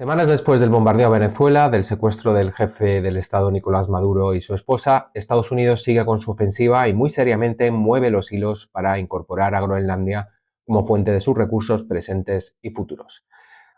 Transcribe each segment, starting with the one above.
Semanas después del bombardeo a Venezuela, del secuestro del jefe del Estado Nicolás Maduro y su esposa, Estados Unidos sigue con su ofensiva y muy seriamente mueve los hilos para incorporar a Groenlandia como fuente de sus recursos presentes y futuros.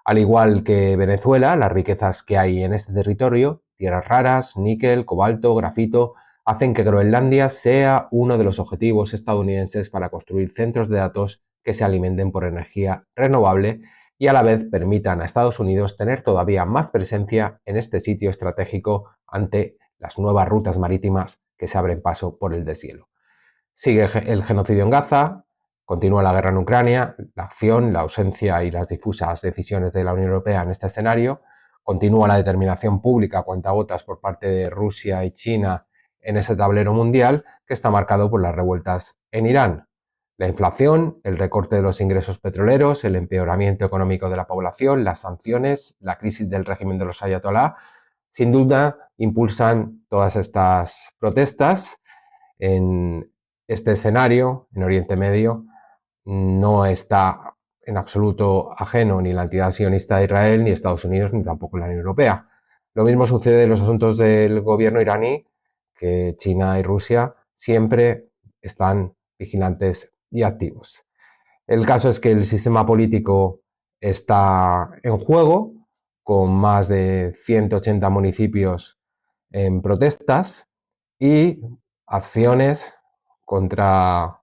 Al igual que Venezuela, las riquezas que hay en este territorio, tierras raras, níquel, cobalto, grafito, hacen que Groenlandia sea uno de los objetivos estadounidenses para construir centros de datos que se alimenten por energía renovable y a la vez permitan a Estados Unidos tener todavía más presencia en este sitio estratégico ante las nuevas rutas marítimas que se abren paso por el deshielo. Sigue el genocidio en Gaza, continúa la guerra en Ucrania, la acción, la ausencia y las difusas decisiones de la Unión Europea en este escenario, continúa la determinación pública a cuentagotas por parte de Rusia y China en ese tablero mundial que está marcado por las revueltas en Irán. La inflación, el recorte de los ingresos petroleros, el empeoramiento económico de la población, las sanciones, la crisis del régimen de los ayatolá, sin duda impulsan todas estas protestas. En este escenario, en Oriente Medio, no está en absoluto ajeno ni la entidad sionista de Israel, ni Estados Unidos, ni tampoco la Unión Europea. Lo mismo sucede en los asuntos del gobierno iraní, que China y Rusia siempre están vigilantes y activos. El caso es que el sistema político está en juego, con más de 180 municipios en protestas y acciones contra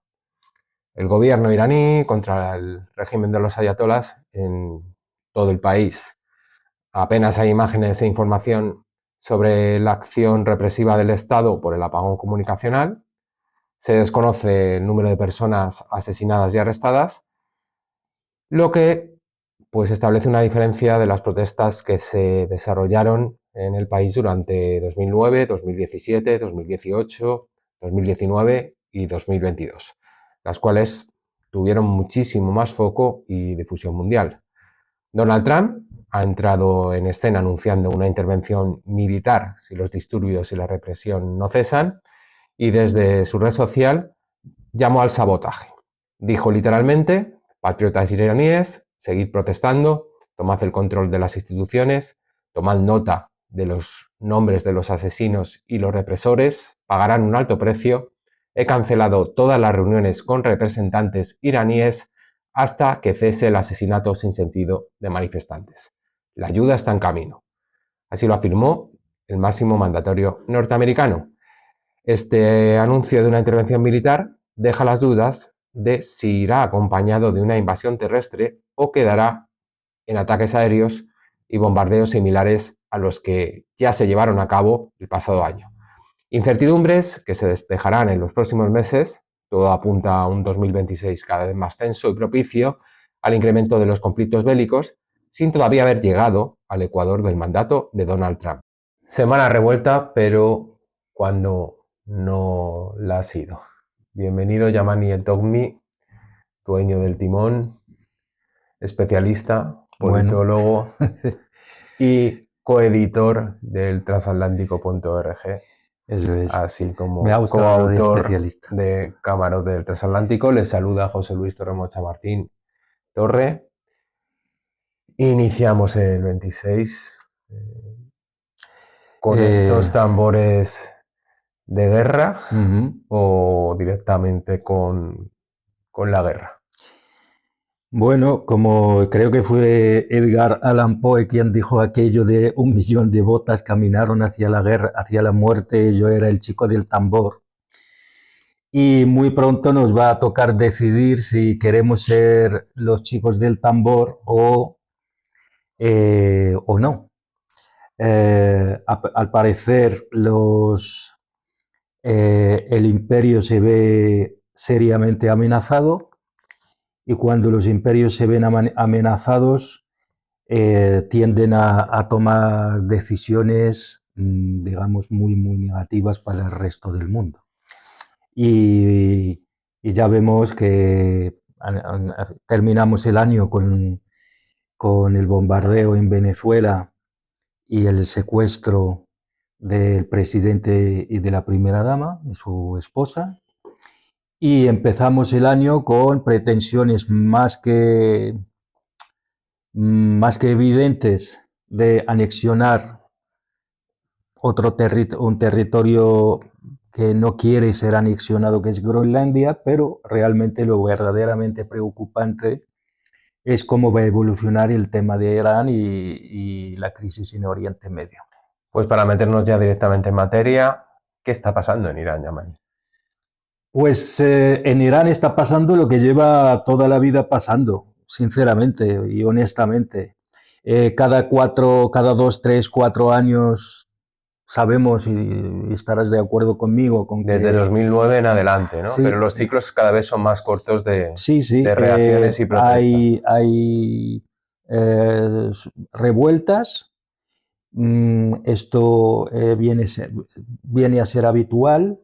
el gobierno iraní, contra el régimen de los ayatolás en todo el país. Apenas hay imágenes e información sobre la acción represiva del Estado por el apagón comunicacional. Se desconoce el número de personas asesinadas y arrestadas, lo que pues establece una diferencia de las protestas que se desarrollaron en el país durante 2009, 2017, 2018, 2019 y 2022, las cuales tuvieron muchísimo más foco y difusión mundial. Donald Trump ha entrado en escena anunciando una intervención militar si los disturbios y la represión no cesan, y desde su red social llamó al sabotaje. Dijo literalmente: patriotas iraníes, seguid protestando, tomad el control de las instituciones, tomad nota de los nombres de los asesinos y los represores, pagarán un alto precio. He cancelado todas las reuniones con representantes iraníes hasta que cese el asesinato sin sentido de manifestantes. La ayuda está en camino. Así lo afirmó el máximo mandatario norteamericano. Este anuncio de una intervención militar deja las dudas de si irá acompañado de una invasión terrestre o quedará en ataques aéreos y bombardeos similares a los que ya se llevaron a cabo el pasado año. Incertidumbres que se despejarán en los próximos meses. Todo apunta a un 2026 cada vez más tenso y propicio al incremento de los conflictos bélicos, sin todavía haber llegado al ecuador del mandato de Donald Trump. Semana revuelta, pero cuando no la ha sido. Bienvenido Yamani Etogmi, dueño del timón, especialista, politólogo y coeditor del transatlántico.org. Eso es. Así como Me ha gustado coautor de Camarote del Transatlántico. Les saluda José Luis Torremocha Martín Torre. Iniciamos el 26 con estos tambores de guerra o directamente con la guerra. Bueno, como creo que fue Edgar Allan Poe quien dijo aquello de 1 millón de botas caminaron hacia la guerra, hacia la muerte, yo era el chico del tambor. Y muy pronto nos va a tocar decidir si queremos ser los chicos del tambor o no. Al parecer el imperio se ve seriamente amenazado. Y cuando los imperios se ven amenazados, tienden a tomar decisiones, digamos, muy, muy negativas para el resto del mundo. Y ya vemos que terminamos el año con el bombardeo en Venezuela y el secuestro del presidente y de la primera dama, de su esposa. Y empezamos el año con pretensiones más que evidentes de anexionar un territorio que no quiere ser anexionado, que es Groenlandia, pero realmente lo verdaderamente preocupante es cómo va a evolucionar el tema de Irán y la crisis en Oriente Medio. Pues para meternos ya directamente en materia, ¿qué está pasando en Irán, Yamani? Pues en Irán está pasando lo que lleva toda la vida pasando, sinceramente y honestamente. Cada 2, 3, 4 años sabemos, y estarás de acuerdo conmigo, con que... Desde 2009 en adelante, ¿no? Sí, pero los ciclos cada vez son más cortos de sí, reacciones y protestas. hay revueltas. Esto viene a ser habitual.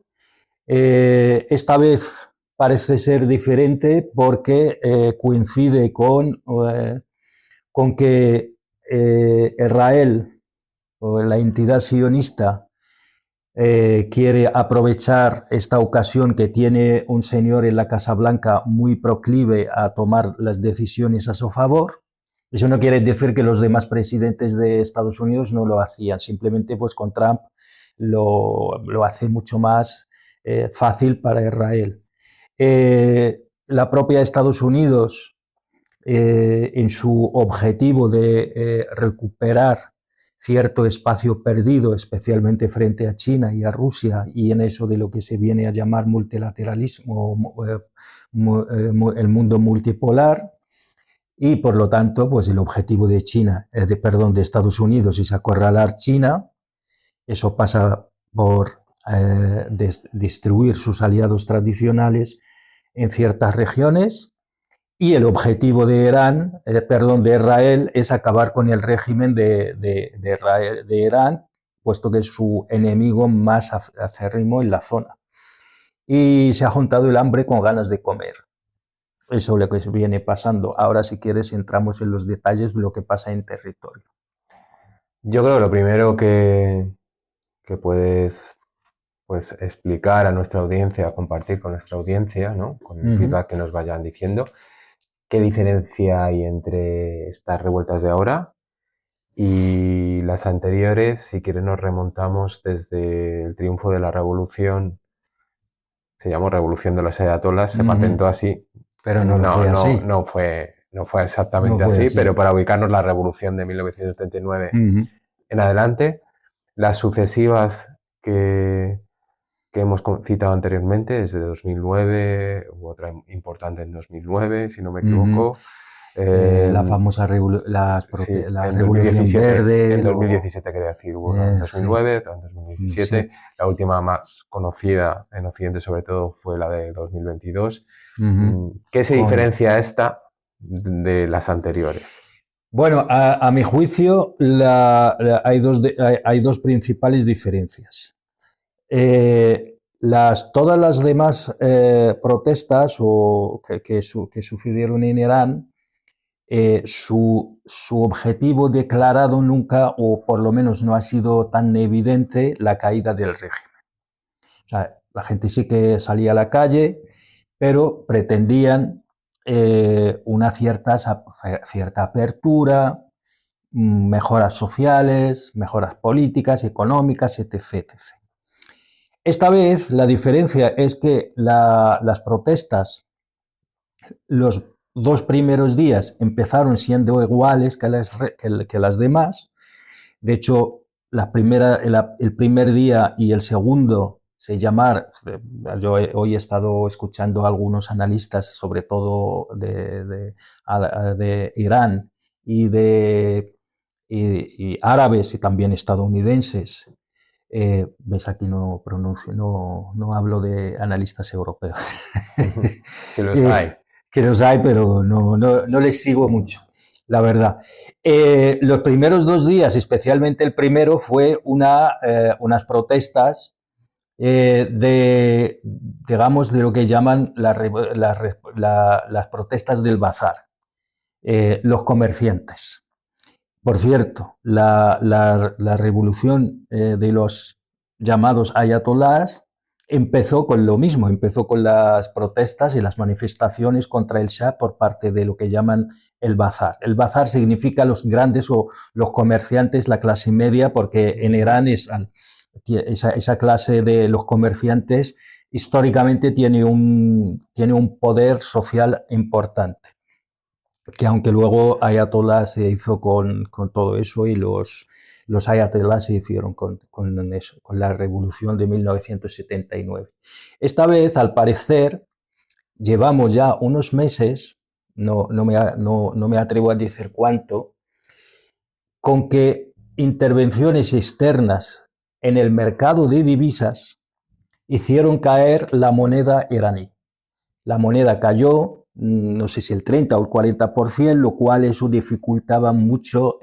Esta vez parece ser diferente porque coincide con que Israel, o la entidad sionista, quiere aprovechar esta ocasión que tiene un señor en la Casa Blanca muy proclive a tomar las decisiones a su favor. Eso no quiere decir que los demás presidentes de Estados Unidos no lo hacían, simplemente pues con Trump lo hace mucho más fácil para Israel. La propia Estados Unidos, en su objetivo de recuperar cierto espacio perdido, especialmente frente a China y a Rusia, y en eso de lo que se viene a llamar multilateralismo, el mundo multipolar, y por lo tanto, pues el objetivo de de Estados Unidos es acorralar China. Eso pasa por distribuir sus aliados tradicionales en ciertas regiones, y el objetivo de Israel es acabar con el régimen de Irán, puesto que es su enemigo más acérrimo en la zona. Y se ha juntado el hambre con ganas de comer. Eso es lo que viene pasando. Ahora, si quieres, entramos en los detalles de lo que pasa en territorio. Yo creo que lo primero que puedes pues, explicar a nuestra audiencia, compartir con nuestra audiencia, ¿no? Con el feedback que nos vayan diciendo, qué diferencia hay entre estas revueltas de ahora y las anteriores. Si quieres, nos remontamos desde el triunfo de la revolución. Se llamó Revolución de los Ayatolás, se patentó así, pero no fue exactamente así, pero para ubicarnos, la revolución de 1979 en adelante, las sucesivas que hemos citado anteriormente, desde 2009, hubo otra importante en 2009, si no me equivoco. La famosa la Revolución Verde. En 2017, quería decir, hubo una en 2009, otra en 2017. Sí. La última más conocida en Occidente, sobre todo, fue la de 2022. ¿Qué se diferencia esta de las anteriores? Bueno, a mi juicio, hay dos principales diferencias. Todas las demás protestas que sucedieron en Irán, su objetivo declarado nunca, o por lo menos no ha sido tan evidente, la caída del régimen. O sea, la gente sí que salía a la calle, pero pretendían una cierta apertura, mejoras sociales, mejoras políticas, económicas, etc. etc. Esta vez la diferencia es que las protestas, los 2 primeros días empezaron siendo iguales que las demás. De hecho, el primer día y el segundo yo hoy he estado escuchando a algunos analistas, sobre todo de Irán y árabes y también estadounidenses. Ves, aquí no pronuncio, no hablo de analistas europeos. Que los hay. Que los hay, pero no les sigo mucho, la verdad. Los primeros 2 días, especialmente el primero, fue unas protestas digamos, de lo que llaman las protestas del bazar, los comerciantes. Por cierto, la revolución de los llamados ayatolás empezó con lo mismo, empezó con las protestas y las manifestaciones contra el Shah por parte de lo que llaman el bazar. El bazar significa los grandes o los comerciantes, la clase media, porque en Irán esa clase de los comerciantes históricamente tiene un poder social importante, que aunque luego Ayatollah se hizo con todo eso y los ayatolás se hicieron con la revolución de 1979. Esta vez, al parecer, llevamos ya unos meses, no me atrevo a decir cuánto, con que intervenciones externas en el mercado de divisas hicieron caer la moneda iraní. La moneda cayó, no sé si el 30 o el 40%, lo cual eso dificultaba mucho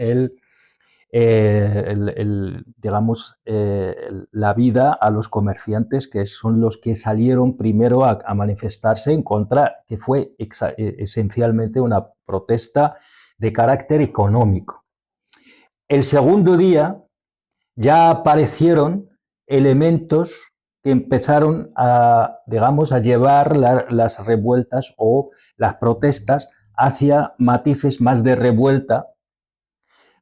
la vida a los comerciantes, que son los que salieron primero a manifestarse en contra, que fue esencialmente una protesta de carácter económico. El segundo día ya aparecieron elementos que empezaron a llevar las revueltas o las protestas hacia matices más de revuelta,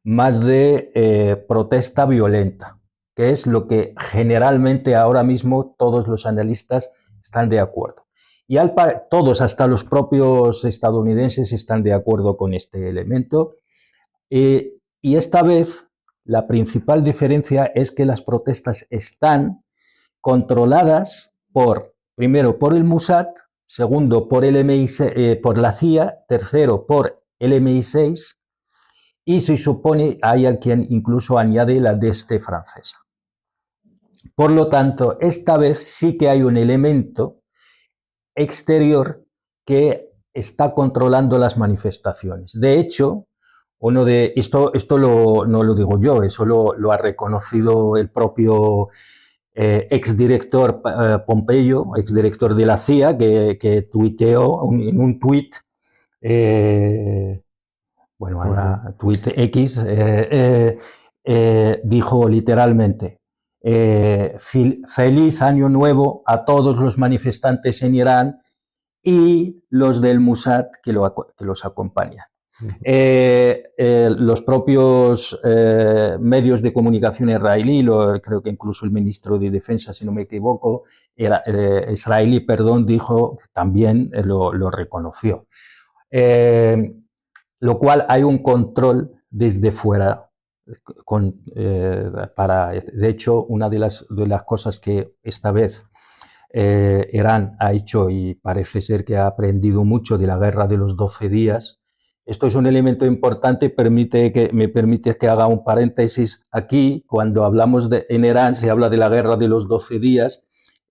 más de protesta violenta, que es lo que generalmente ahora mismo todos los analistas están de acuerdo. Y todos, hasta los propios estadounidenses, están de acuerdo con este elemento. Y esta vez la principal diferencia es que las protestas están controladas primero por el Mossad, segundo por por la CIA, tercero por el MI6, y se supone hay quien incluso añade la DST francesa. Por lo tanto, esta vez sí que hay un elemento exterior que está controlando las manifestaciones. De hecho, esto no lo digo yo, eso lo ha reconocido el propio exdirector Pompeyo, exdirector de la CIA, que tuiteó en un tuit, ahora tuit X, dijo literalmente: feliz año nuevo a todos los manifestantes en Irán y los del Mossad que los acompañan. Los propios medios de comunicación israelí, creo que incluso el ministro de Defensa, si no me equivoco, israelí, dijo, también lo reconoció. Lo cual hay un control desde fuera. De hecho, una de las cosas que esta vez Irán ha hecho, y parece ser que ha aprendido mucho de la guerra de los 12 días, esto es un elemento importante, me permite que haga un paréntesis aquí. Cuando hablamos en Irán se habla de la guerra de los 12 días,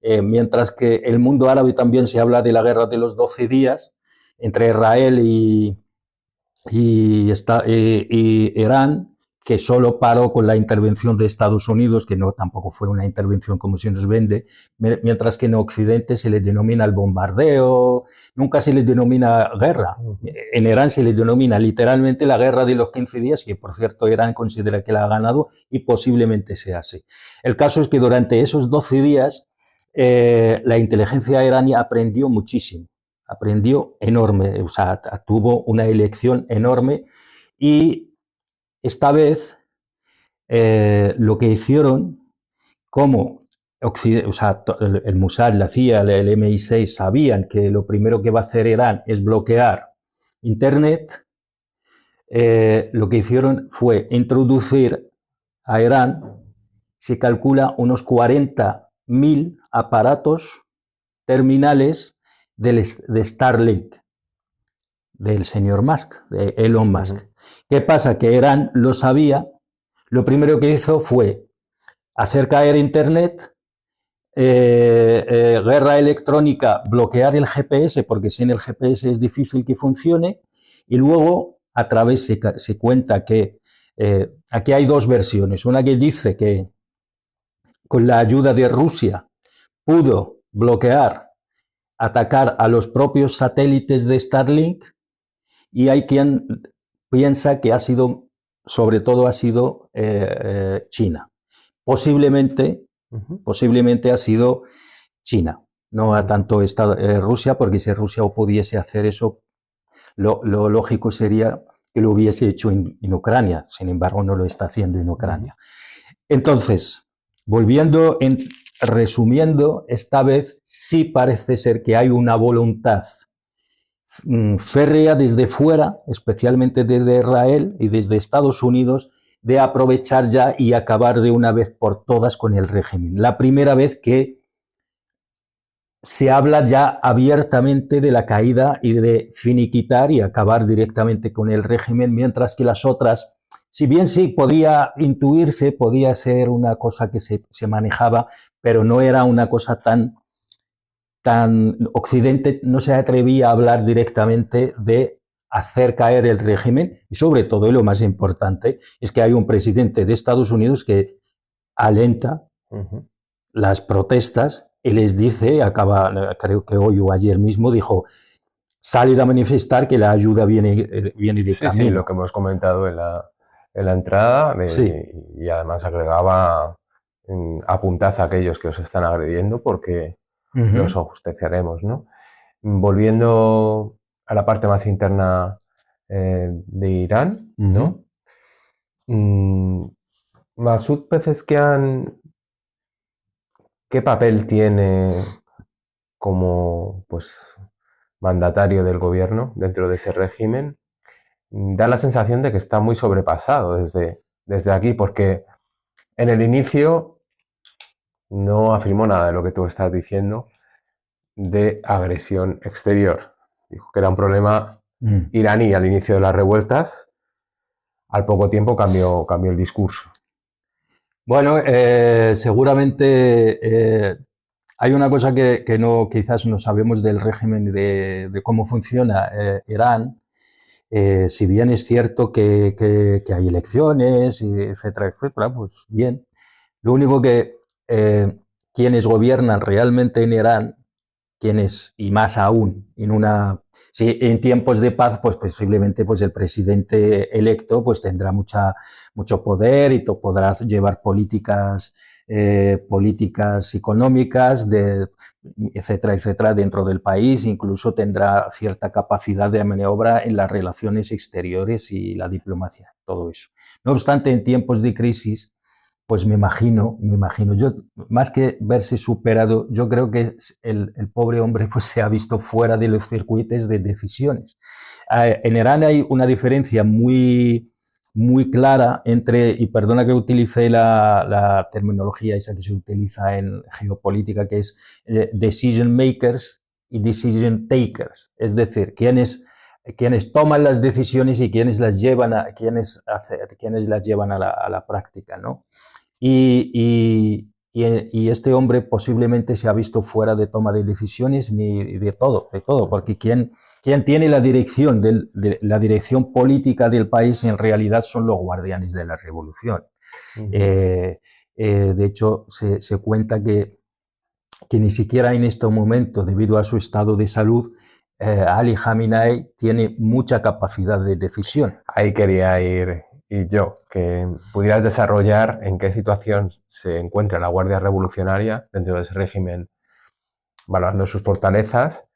mientras que el mundo árabe también se habla de la guerra de los 12 días entre Israel y Irán, que solo paró con la intervención de Estados Unidos, que tampoco fue una intervención como se nos vende, mientras que en Occidente se le denomina el bombardeo, nunca se le denomina guerra. En Irán se le denomina literalmente la guerra de los 15 días, que por cierto Irán considera que la ha ganado y posiblemente sea así. El caso es que durante esos 12 días la inteligencia iraní aprendió muchísimo, aprendió enorme, o sea, tuvo una elección enorme, y esta vez lo que hicieron, como el Mossad, la CIA, el MI6 sabían que lo primero que va a hacer Irán es bloquear Internet, lo que hicieron fue introducir a Irán, se calcula, unos 40.000 aparatos terminales de Starlink, del señor Musk, de Elon Musk. ¿Qué pasa? Que Irán lo sabía, lo primero que hizo fue hacer caer Internet, guerra electrónica, bloquear el GPS, porque sin el GPS es difícil que funcione, y luego a través se cuenta que aquí hay dos versiones, una que dice que con la ayuda de Rusia pudo atacar a los propios satélites de Starlink, y hay quien piensa que sobre todo ha sido China. Posiblemente ha sido China, no a tanto Rusia, porque si Rusia pudiese hacer eso, lo lógico sería que lo hubiese hecho en Ucrania, sin embargo no lo está haciendo en Ucrania. Entonces, resumiendo, esta vez sí parece ser que hay una voluntad férrea desde fuera, especialmente desde Israel y desde Estados Unidos, de aprovechar ya y acabar de una vez por todas con el régimen. La primera vez que se habla ya abiertamente de la caída y de finiquitar y acabar directamente con el régimen, mientras que las otras, si bien sí podía intuirse, podía ser una cosa que se manejaba, pero no era una cosa tan Occidente no se atrevía a hablar directamente de hacer caer el régimen y sobre todo, y lo más importante, es que hay un presidente de Estados Unidos que alenta las protestas y les dice, creo que hoy o ayer mismo, dijo, salid a manifestar que la ayuda viene de camino. Sí, lo que hemos comentado en la entrada, Sí. y además agregaba, apuntad a aquellos que os están agrediendo porque los ajusticiaremos, ¿no? Volviendo a la parte más interna de Irán, ¿no? Masoud Pezeshkian, ¿qué papel tiene como pues mandatario del gobierno dentro de ese régimen? Da la sensación de que está muy sobrepasado desde aquí, porque en el inicio no afirmó nada de lo que tú estás diciendo de agresión exterior. Dijo que era un problema iraní al inicio de las revueltas. Al poco tiempo cambió el discurso. Bueno, seguramente hay una cosa que quizás no sabemos del régimen de cómo funciona Irán. Si bien es cierto que hay elecciones, etcétera, etcétera, pues bien. Lo único que quienes gobiernan realmente en Irán, y más aún si en tiempos de paz, pues posiblemente pues el presidente electo pues tendrá mucho poder y podrá llevar políticas económicas, etcétera, etcétera, dentro del país, incluso tendrá cierta capacidad de maniobra en las relaciones exteriores y la diplomacia, todo eso. No obstante, en tiempos de crisis, pues me imagino, yo más que verse superado, yo creo que el pobre hombre pues se ha visto fuera de los circuitos de decisiones. En Irán hay una diferencia muy clara entre, y perdona que utilice la terminología esa que se utiliza en geopolítica, que es decision makers y decision takers, es decir, quienes toman las decisiones y quienes las llevan a la práctica, ¿no? Y este hombre posiblemente se ha visto fuera de toma de decisiones ni de todo, porque quien tiene la dirección, la dirección política del país en realidad son los guardianes de la revolución. De hecho, se cuenta que ni siquiera en este momento, debido a su estado de salud, Ali Khamenei tiene mucha capacidad de decisión. Ahí quería ir y yo, que pudieras desarrollar en qué situación se encuentra la Guardia Revolucionaria dentro de ese régimen, valorando sus fortalezas,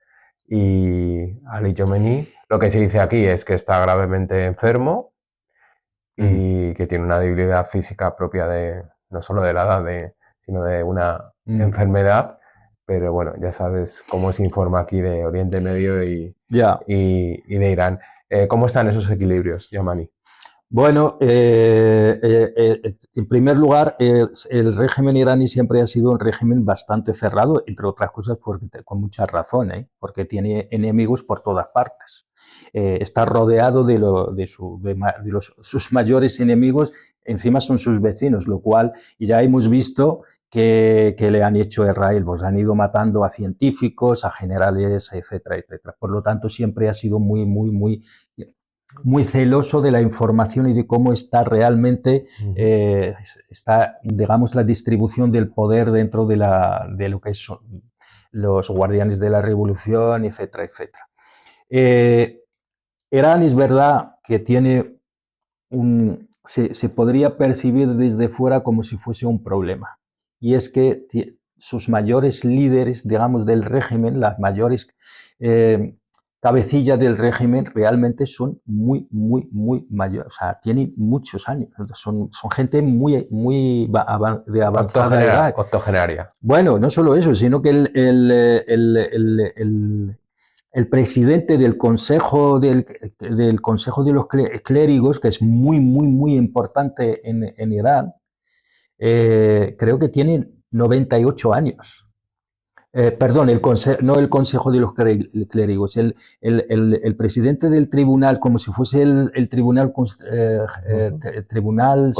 y Ali Khamenei, lo que se dice aquí es que está gravemente enfermo y que tiene una debilidad física propia no solo de la edad, sino de una enfermedad. Pero bueno, ya sabes cómo se informa aquí de Oriente Medio y de Irán. ¿Cómo están esos equilibrios, Yamani? Bueno, en primer lugar, el régimen iraní siempre ha sido un régimen bastante cerrado, entre otras cosas con mucha razón, porque tiene enemigos por todas partes. Está rodeado de sus mayores enemigos, encima son sus vecinos, lo cual ya hemos visto que le han hecho a Israel, pues han ido matando a científicos, a generales, etcétera, etcétera. Por lo tanto, siempre ha sido muy celoso de la información y de cómo está realmente digamos, la distribución del poder dentro de lo que son los guardianes de la revolución, etcétera, etcétera. Irán es verdad que tiene se podría percibir desde fuera como si fuese un problema. Y es que sus mayores líderes, digamos, del régimen, las mayores cabecillas del régimen, realmente son muy mayores, o sea, tienen muchos años, son gente de avanzada edad. Octogenaria. Bueno, no solo eso, sino que el presidente del Consejo de los Clérigos, que es muy importante en Irán, creo que tiene 98 años. Perdón, no el Consejo de los Clérigos, el presidente del tribunal, como si fuese el tribunal, tribunal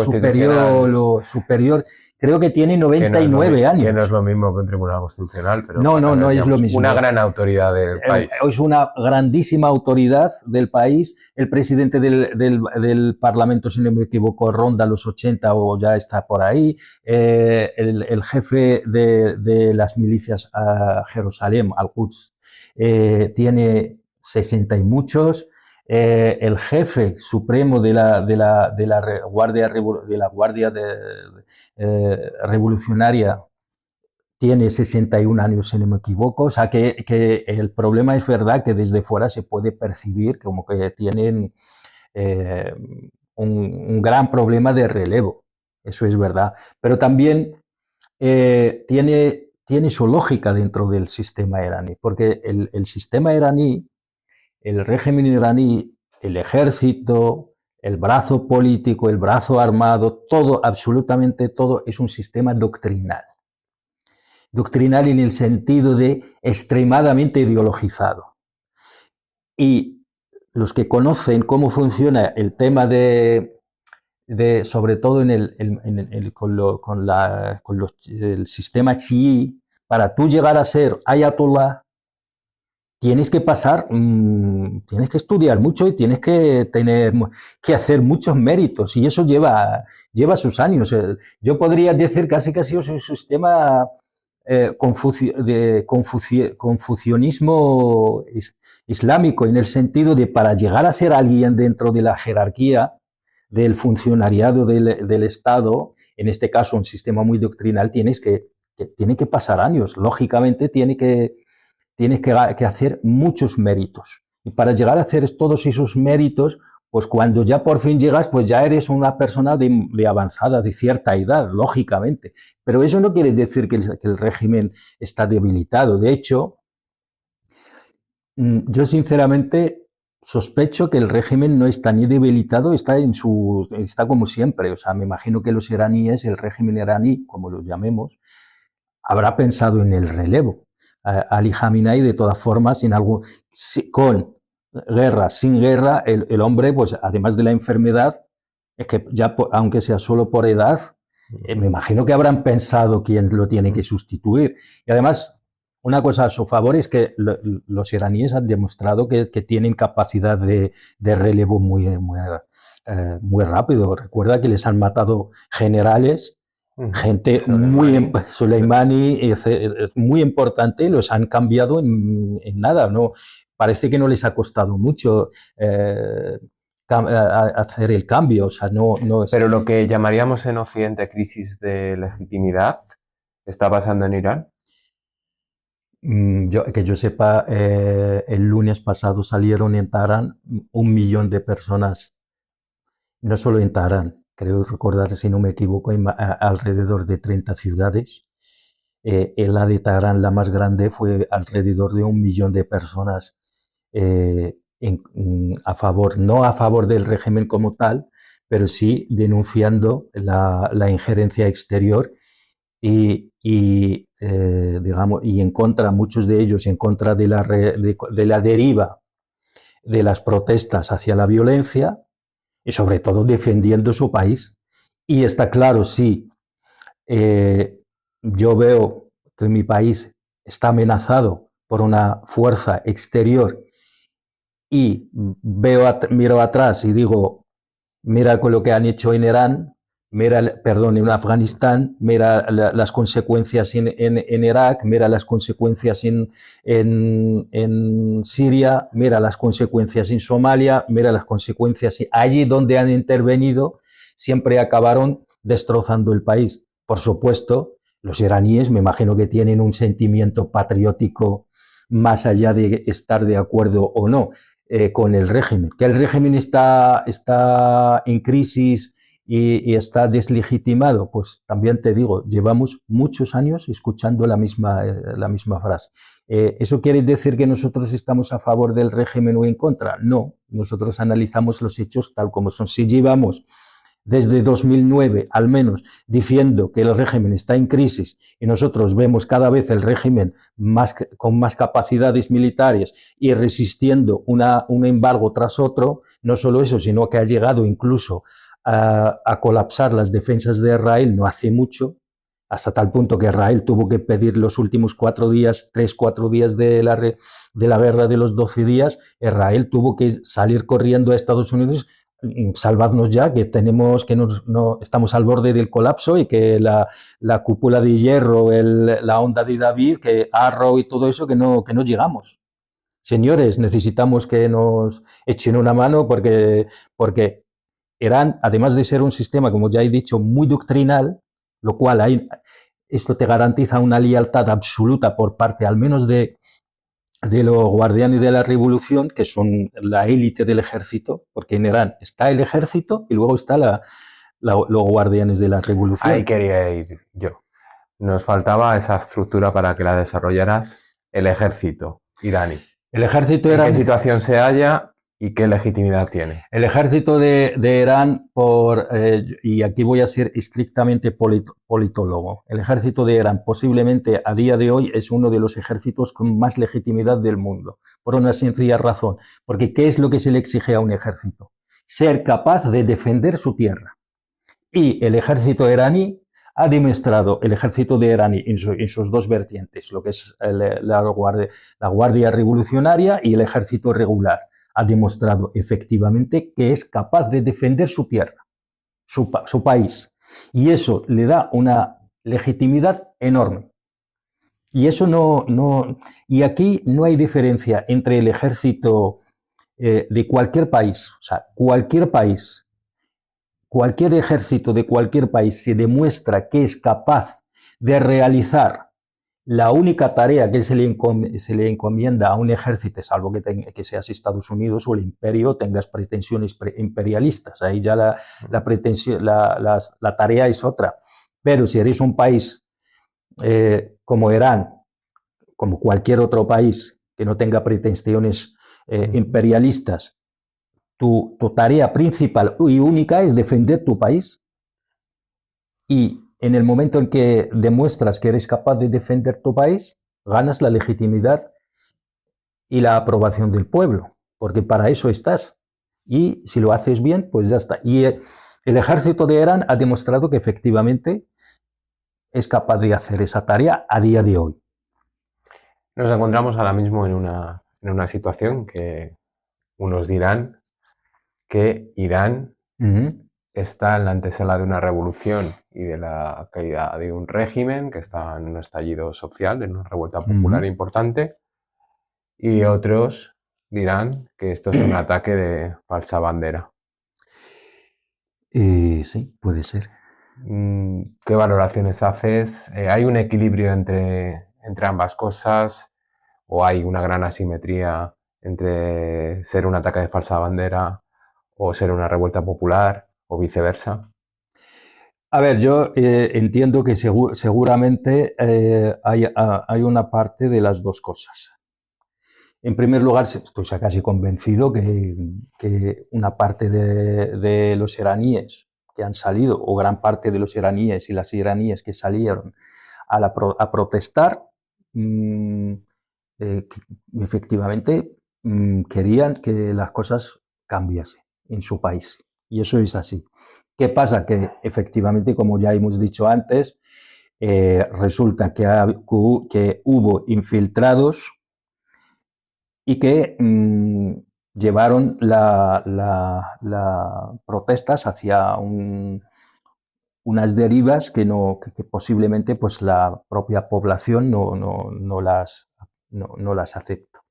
superior, creo que tiene 99 años. Que no es lo mismo que un tribunal constitucional, pero no es lo mismo. Una gran autoridad del país. Es una grandísima autoridad del país. El presidente del Parlamento, si no me equivoco, ronda los 80 o ya está por ahí. El jefe de las milicias Jerusalén, Al-Quds, tiene 60 y muchos. El jefe supremo de la Guardia Revolucionaria tiene 61 años, si no me equivoco. O sea, que el problema es verdad que desde fuera se puede percibir como que tienen un gran problema de relevo. Eso es verdad. Pero también tiene su lógica dentro del sistema iraní, porque el sistema iraní, el régimen iraní, el ejército, el brazo político, el brazo armado, todo, absolutamente todo, es un sistema doctrinal. Doctrinal en el sentido de extremadamente ideologizado. Y los que conocen cómo funciona el tema sobre todo con el sistema chií, para tú llegar a ser ayatollah, tienes que tienes que estudiar mucho y tienes que hacer muchos méritos, y eso lleva sus años. Yo podría decir casi es un sistema de confucionismo islámico, en el sentido de, para llegar a ser alguien dentro de la jerarquía del funcionariado del Estado, en este caso un sistema muy doctrinal, tiene que pasar años. Lógicamente tienes que hacer muchos méritos. Y para llegar a hacer todos esos méritos, pues cuando ya por fin llegas, pues ya eres una persona de avanzada, de cierta edad, lógicamente. Pero eso no quiere decir que el régimen está debilitado. De hecho, yo sinceramente sospecho que el régimen no está ni debilitado, está como siempre. O sea, me imagino que los iraníes, el régimen iraní, como lo llamemos, habrá pensado en el relevo. Ali Khamenei, de todas formas, con guerra, sin guerra, el hombre, pues además de la enfermedad, es que ya, aunque sea solo por edad, me imagino que habrán pensado quién lo tiene que sustituir. Y además, una cosa a su favor es que los iraníes han demostrado que tienen capacidad de relevo muy rápido. Recuerda que les han matado generales, gente Soleimani es muy importante, los han cambiado en nada. No, parece que no les ha costado mucho hacer el cambio. O sea, no es... Pero lo que llamaríamos en Occidente crisis de legitimidad, ¿está pasando en Irán? Que yo sepa, el lunes pasado salieron en Teherán 1 millón de personas, no solo en Teherán, creo recordar, si no me equivoco, alrededor de 30 ciudades. En la de Teherán, la más grande, fue alrededor de 1 millón de personas no a favor del régimen como tal, pero sí denunciando la injerencia exterior y en contra, muchos de ellos en contra de la deriva de las protestas hacia la violencia, y sobre todo defendiendo su país. Y está claro, sí, yo veo que mi país está amenazado por una fuerza exterior y miro atrás y digo, mira con lo que han hecho en Irán, en Afganistán, mira las consecuencias en Irak, mira las consecuencias en Siria, mira las consecuencias en Somalia, mira las consecuencias allí donde han intervenido, siempre acabaron destrozando el país. Por supuesto, Los iraníes me imagino que tienen un sentimiento patriótico más allá de estar de acuerdo o no con el régimen. Que el régimen está en crisis y está deslegitimado, pues también te digo, llevamos muchos años escuchando la misma frase. ¿Eso quiere decir que nosotros estamos a favor del régimen o en contra? No, nosotros analizamos los hechos tal como son. Si llevamos desde 2009 al menos diciendo que el régimen está en crisis y nosotros vemos cada vez el régimen con más capacidades militares y resistiendo un embargo tras otro, no solo eso, sino que ha llegado incluso a colapsar las defensas de Israel no hace mucho, hasta tal punto que Israel tuvo que pedir los últimos 4 días, 3-4 días de la guerra de los 12 días, Israel tuvo que salir corriendo a Estados Unidos, salvadnos ya, que estamos al borde del colapso y que la cúpula de hierro, la onda de David, que Arrow y todo eso, que no llegamos. Señores, necesitamos que nos echen una mano porque Irán, además de ser un sistema, como ya he dicho, muy doctrinal, lo cual esto te garantiza una lealtad absoluta por parte al menos de los guardianes de la revolución, que son la élite del ejército, porque en Irán está el ejército y luego está los guardianes de la revolución. Ahí quería ir yo. Nos faltaba esa estructura para que la desarrollaras, el ejército iraní. El ejército ¿En iraní, qué situación se halla y qué legitimidad tiene? el ejército de Irán, y aquí voy a ser estrictamente politólogo, el ejército de Irán posiblemente a día de hoy es uno de los ejércitos con más legitimidad del mundo, por una sencilla razón, porque ¿qué es lo que se le exige a un ejército? Ser capaz de defender su tierra. Y el ejército iraní ha demostrado, el ejército de Irán en sus dos vertientes, lo que es la guardia revolucionaria y el ejército regular, ha demostrado efectivamente que es capaz de defender su tierra, su país. Y eso le da una legitimidad enorme. Y eso y aquí no hay diferencia entre el ejército de cualquier país, o sea, cualquier ejército de cualquier país se demuestra que es capaz de realizar la única tarea que se le encomienda a un ejército, salvo que seas Estados Unidos o el imperio, tengas pretensiones imperialistas. Ahí ya la tarea es otra. Pero si eres un país como Irán, como cualquier otro país que no tenga pretensiones imperialistas, tu tarea principal y única es defender tu país. Y en el momento en que demuestras que eres capaz de defender tu país, ganas la legitimidad y la aprobación del pueblo, porque para eso estás. Y si lo haces bien, pues ya está. Y el ejército de Irán ha demostrado que efectivamente es capaz de hacer esa tarea a día de hoy. Nos encontramos ahora mismo en una situación que unos dirán que Irán está en la antesala de una revolución y de la caída de un régimen que está en un estallido social, en una revuelta popular importante, y otros dirán que esto es un ataque de falsa bandera. Sí, puede ser. ¿Qué valoraciones haces? ¿Hay un equilibrio entre ambas cosas o hay una gran asimetría entre ser un ataque de falsa bandera o ser una revuelta popular o viceversa? A ver, yo entiendo que seguramente hay una parte de las dos cosas. En primer lugar, estoy casi convencido que una parte de los iraníes que han salido, o gran parte de los iraníes y las iraníes que salieron a protestar, efectivamente querían que las cosas cambiasen en su país. Y eso es así. ¿Qué pasa? Que efectivamente, como ya hemos dicho antes, resulta que hubo infiltrados y que llevaron las protestas hacia unas derivas que posiblemente pues, la propia población no las acepta.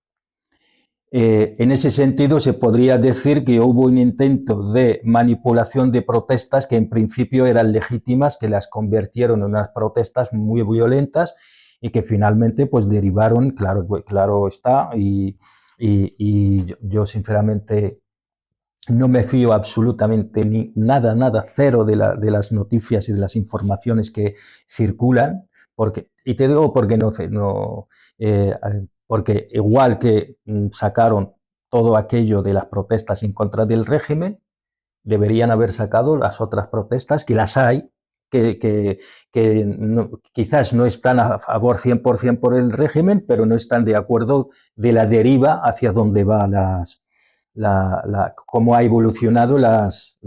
En ese sentido, se podría decir que hubo un intento de manipulación de protestas que en principio eran legítimas, que las convirtieron en unas protestas muy violentas y que finalmente pues derivaron, claro está, y yo sinceramente no me fío absolutamente nada, cero de las noticias y de las informaciones que circulan, y te digo porque eh, porque igual que sacaron todo aquello de las protestas en contra del régimen, deberían haber sacado las otras protestas, que las hay, que quizás no están a favor 100% por el régimen, pero no están de acuerdo de la deriva hacia dónde va cómo ha evolucionado las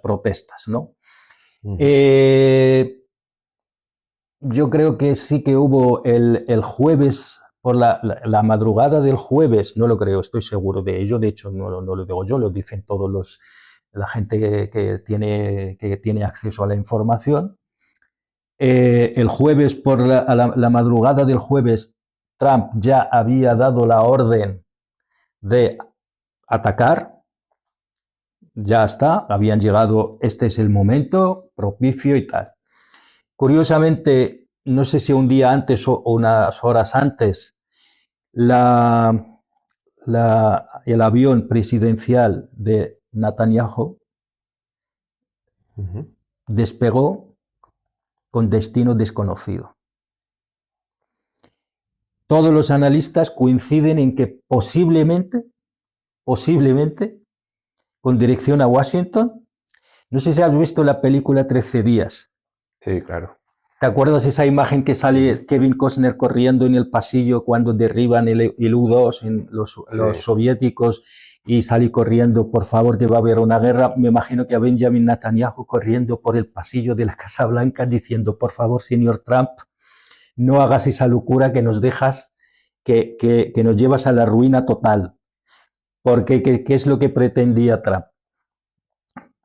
protestas, ¿no? Yo creo que sí que hubo el jueves, por la madrugada del jueves, no lo creo, estoy seguro de ello, de hecho no lo digo yo, lo dicen la gente que tiene acceso a la información. El jueves, por la madrugada del jueves, Trump ya había dado la orden de atacar, ya está, habían llegado, este es el momento propicio y tal. Curiosamente, no sé si un día antes o unas horas antes, el avión presidencial de Netanyahu despegó con destino desconocido. Todos los analistas coinciden en que posiblemente, con dirección a Washington. No sé si has visto la película 13 días. Sí, claro. ¿Te acuerdas esa imagen que sale Kevin Costner corriendo en el pasillo cuando derriban el U-2 en los soviéticos y sale corriendo, por favor, que va a haber una guerra? Me imagino que a Benjamin Netanyahu corriendo por el pasillo de la Casa Blanca diciendo, por favor, señor Trump, no hagas esa locura que nos dejas, que nos llevas a la ruina total. Porque, ¿qué es lo que pretendía Trump?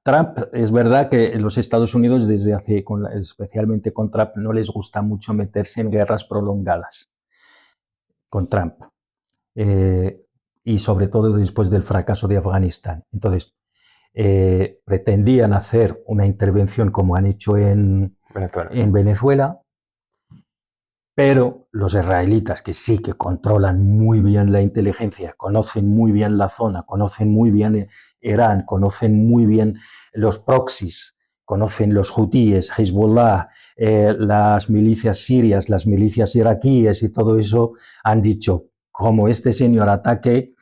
Trump, es verdad que en los Estados Unidos, especialmente con Trump, no les gusta mucho meterse en guerras prolongadas con Trump. Y sobre todo después del fracaso de Afganistán. Entonces, pretendían hacer una intervención como han hecho en Venezuela, pero los israelitas, que sí que controlan muy bien la inteligencia, conocen muy bien la zona, conocen muy bien Irán, conocen muy bien los proxies, conocen los hutíes, Hezbollah, las milicias sirias, las milicias iraquíes y todo eso, han dicho, como este señor ataque,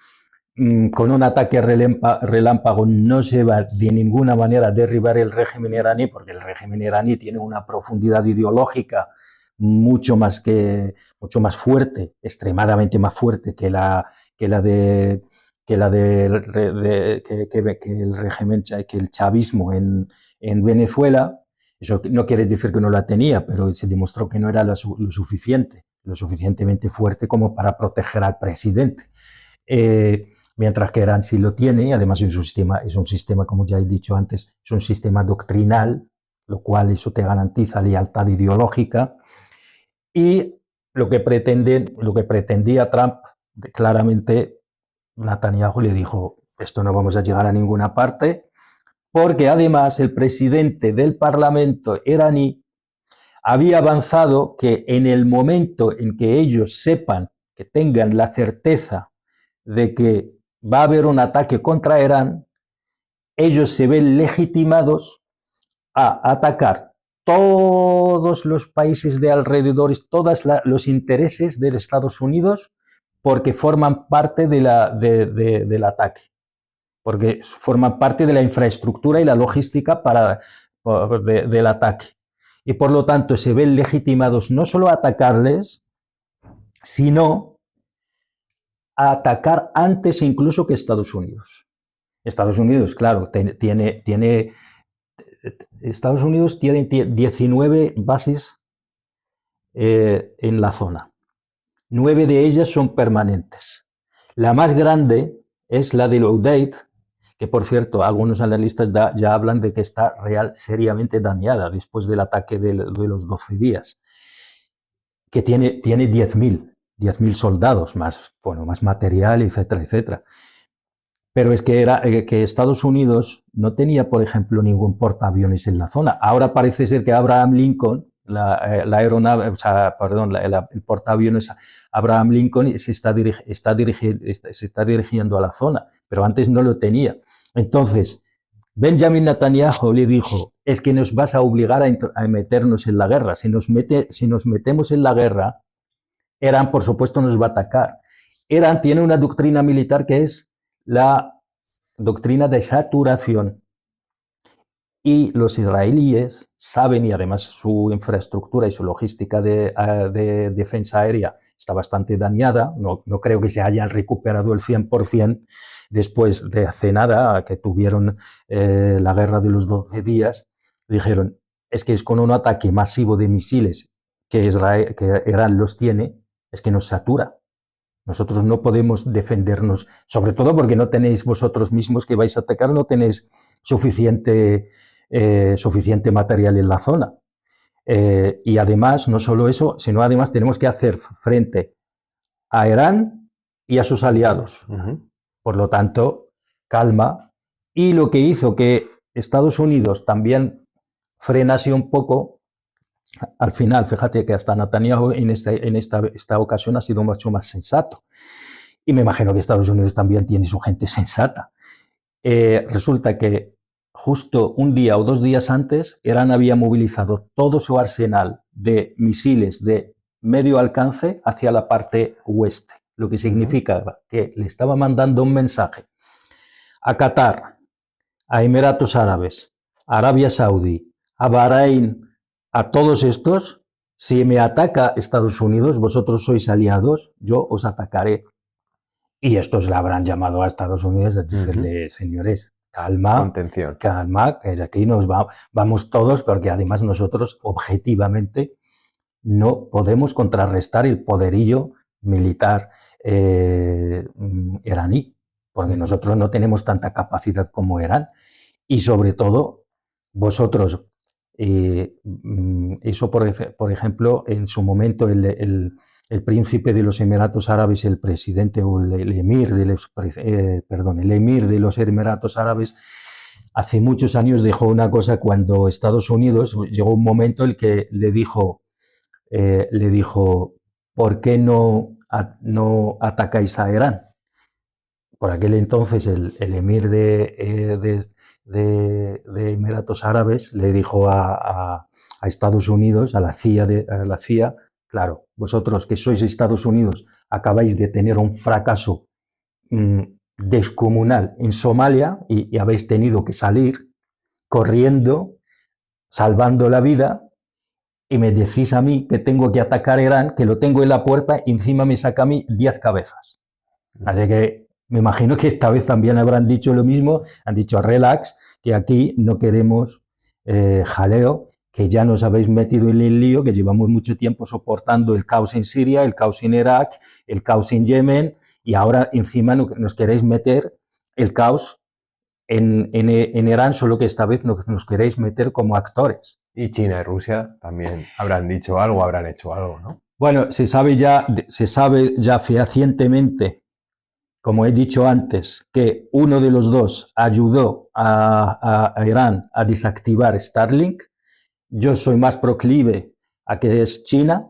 con un ataque relámpago no se va de ninguna manera a derribar el régimen iraní, porque el régimen iraní tiene una profundidad ideológica mucho más fuerte, extremadamente más fuerte que el chavismo en Venezuela. Eso no quiere decir que no la tenía, pero se demostró que no era lo suficientemente fuerte como para proteger al presidente. Mientras que Irán sí lo tiene, además es un sistema, como ya he dicho antes, es un sistema doctrinal, lo cual eso te garantiza lealtad ideológica. Y lo que pretendía Trump, claramente Netanyahu le dijo, esto no vamos a llegar a ninguna parte, porque además el presidente del Parlamento iraní había avanzado que en el momento en que ellos sepan, que tengan la certeza de que va a haber un ataque contra Irán, ellos se ven legitimados a atacar todos los países de alrededor, todos los intereses de Estados Unidos, porque forman parte del ataque, porque forman parte de la infraestructura y la logística del ataque. Y por lo tanto se ven legitimados no solo a atacarles, sino a atacar antes incluso que Estados Unidos. Estados Unidos, claro, Estados Unidos tiene 19 bases en la zona. 9 de ellas son permanentes. La más grande es la del Udeid, que por cierto, algunos analistas ya hablan de que está seriamente dañada después del ataque de los 12 días, que tiene 10.000 10.000 soldados, más, bueno, más material, etcétera, etcétera. Pero es que, que Estados Unidos no tenía, por ejemplo, ningún portaaviones en la zona. Ahora parece ser que Abraham Lincoln, la aeronave, o sea, perdón, el portaaviones Abraham Lincoln se está dirigiendo a la zona, pero antes no lo tenía. Entonces, Benjamin Netanyahu le dijo, es que nos vas a obligar a meternos en la guerra. Si nos metemos en la guerra, Irán, por supuesto, nos va a atacar. Irán tiene una doctrina militar que es la doctrina de saturación. Y los israelíes saben, y además su infraestructura y su logística de defensa aérea está bastante dañada, no creo que se hayan recuperado el 100% después de hace nada, que tuvieron la guerra de los 12 días, dijeron, es que es con un ataque masivo de misiles que Irán los tiene, es que nos satura. Nosotros no podemos defendernos, sobre todo porque no tenéis vosotros mismos que vais a atacar, no tenéis suficiente material en la zona. Y además, no solo eso, sino además tenemos que hacer frente a Irán y a sus aliados. Por lo tanto, calma. Y lo que hizo que Estados Unidos también frenase un poco, al final, fíjate que hasta Netanyahu en esta ocasión ha sido mucho más sensato. Y me imagino que Estados Unidos también tiene su gente sensata. Resulta que justo un día o 2 días antes, Irán había movilizado todo su arsenal de misiles de medio alcance hacia la parte oeste, lo que significaba que le estaba mandando un mensaje a Qatar, a Emiratos Árabes, a Arabia Saudí, a Bahrein, a todos estos, si me ataca Estados Unidos, vosotros sois aliados, yo os atacaré. Y estos le habrán llamado a Estados Unidos a decirle, señores, calma, contención. Calma, que aquí nos vamos todos, porque además nosotros objetivamente no podemos contrarrestar el poderío militar iraní, porque nosotros no tenemos tanta capacidad como Irán. Y sobre todo, vosotros, eso por ejemplo, en su momento el príncipe de los Emiratos Árabes, el presidente o el emir de los Emiratos Árabes, hace muchos años dijo una cosa cuando Estados Unidos llegó un momento en el que le dijo, ¿por qué no atacáis a Irán? Por aquel entonces el emir de Emiratos Árabes le dijo a Estados Unidos, a la CIA, claro, vosotros que sois Estados Unidos acabáis de tener un fracaso descomunal en Somalia y habéis tenido que salir corriendo, salvando la vida, y me decís a mí que tengo que atacar a Irán, que lo tengo en la puerta y encima me saca a mí 10 cabezas. Así que me imagino que esta vez también habrán dicho lo mismo, han dicho relax, que aquí no queremos jaleo, que ya nos habéis metido en el lío, que llevamos mucho tiempo soportando el caos en Siria, el caos en Irak, el caos en Yemen, y ahora encima nos queréis meter el caos en Irán, solo que esta vez nos queréis meter como actores. Y China y Rusia también habrán dicho algo, habrán hecho algo, ¿no? Bueno, se sabe ya fehacientemente, como he dicho antes, que uno de los dos ayudó a Irán a desactivar Starlink. Yo soy más proclive a que es China.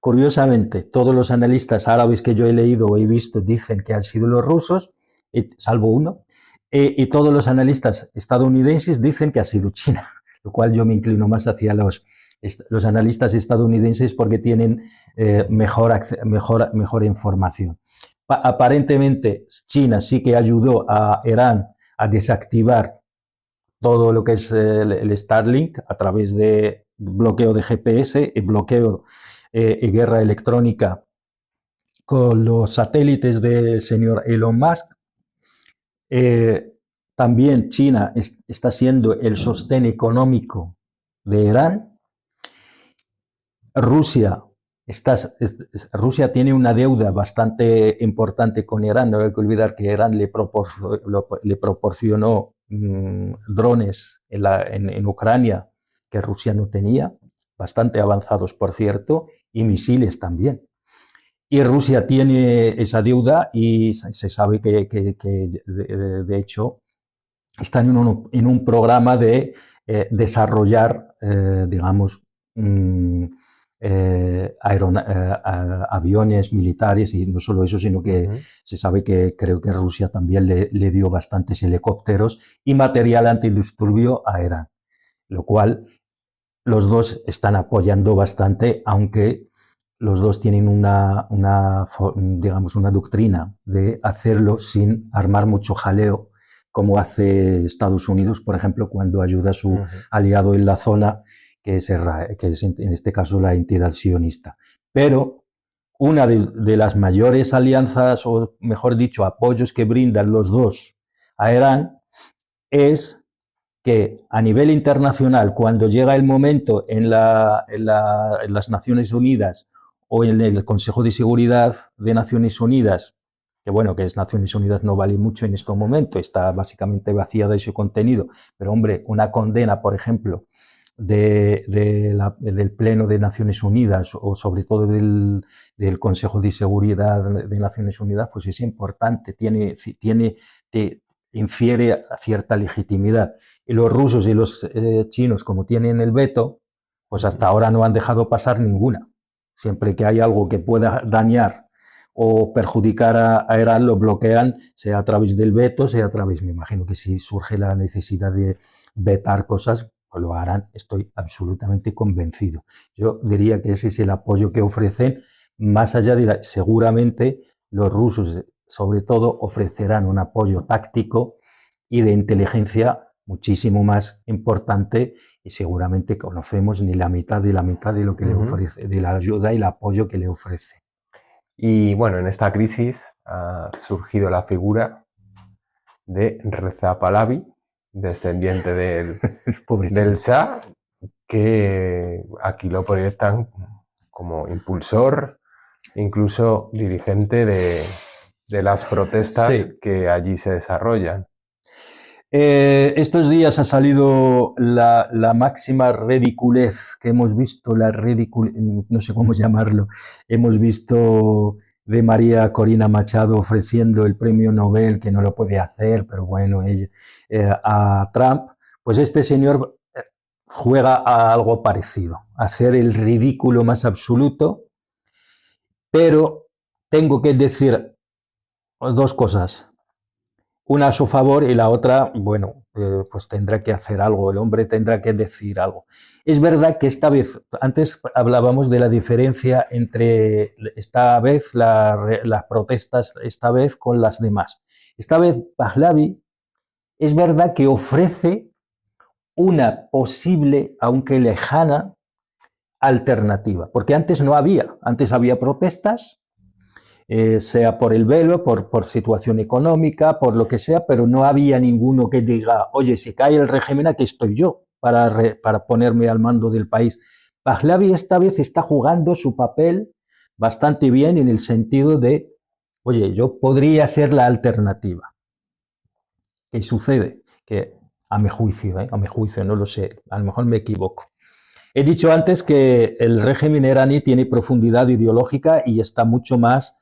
Curiosamente, todos los analistas árabes que yo he leído o he visto dicen que han sido los rusos, salvo uno, y todos los analistas estadounidenses dicen que ha sido China, lo cual yo me inclino más hacia los analistas estadounidenses porque tienen mejor información. Aparentemente, China sí que ayudó a Irán a desactivar todo lo que es el Starlink a través de bloqueo de GPS y bloqueo y guerra electrónica con los satélites del señor Elon Musk. También China está siendo el sostén económico de Irán. Rusia tiene una deuda bastante importante con Irán. No hay que olvidar que Irán le proporcionó drones en Ucrania que Rusia no tenía, bastante avanzados, por cierto, y misiles también. Y Rusia tiene esa deuda y se sabe que de hecho, están en un programa de desarrollar, digamos, aviones militares, y no solo eso, sino que se sabe que creo que Rusia también le dio bastantes helicópteros y material antidisturbio a Irán, lo cual los dos están apoyando bastante, aunque los dos tienen digamos, una doctrina de hacerlo sin armar mucho jaleo, como hace Estados Unidos, por ejemplo, cuando ayuda a su aliado en la zona, que es en este caso la entidad sionista. Pero una de las mayores alianzas, o mejor dicho, apoyos que brindan los dos a Irán, es que a nivel internacional, cuando llega el momento en las Naciones Unidas o en el Consejo de Seguridad de Naciones Unidas, que bueno, que es Naciones Unidas no vale mucho en este momento, está básicamente vacía de su contenido, pero hombre, una condena, por ejemplo, del Pleno de Naciones Unidas o sobre todo del Consejo de Seguridad de Naciones Unidas, pues es importante, infiere cierta legitimidad. Y los rusos y los chinos, como tienen el veto, pues hasta ahora no han dejado pasar ninguna. Siempre que hay algo que pueda dañar o perjudicar a Irán, lo bloquean, sea a través del veto, sea a través, me imagino que si surge la necesidad de vetar cosas, pues lo harán, estoy absolutamente convencido. Yo diría que ese es el apoyo que ofrecen, más allá de seguramente los rusos, sobre todo, ofrecerán un apoyo táctico y de inteligencia muchísimo más importante, y seguramente conocemos ni la mitad de lo que le ofrece, de la ayuda y el apoyo que le ofrece. Y bueno, en esta crisis ha surgido la figura de Reza Pahlavi, descendiente del Shah, que aquí lo proyectan como impulsor, incluso dirigente de las protestas que allí se desarrollan. Estos días ha salido la máxima ridiculez que hemos visto, no sé cómo llamarlo, hemos visto de María Corina Machado ofreciendo el premio Nobel, que no lo puede hacer, pero bueno, a Trump. Pues este señor juega a algo parecido, a hacer el ridículo más absoluto, pero tengo que decir dos cosas. Una a su favor y la otra, bueno, pues tendrá que hacer algo, el hombre tendrá que decir algo. Es verdad que esta vez, antes hablábamos de la diferencia entre esta vez las protestas, esta vez con las demás. Esta vez Pahlavi es verdad que ofrece una posible, aunque lejana, alternativa, porque antes no había, antes había protestas, sea por el velo, por situación económica, por lo que sea, pero no había ninguno que diga, oye, si cae el régimen, aquí estoy yo para ponerme al mando del país. Pahlavi esta vez está jugando su papel bastante bien en el sentido de, oye, yo podría ser la alternativa. ¿Qué sucede? Que a mi juicio, no lo sé, a lo mejor me equivoco. He dicho antes que el régimen iraní tiene profundidad ideológica y está mucho más,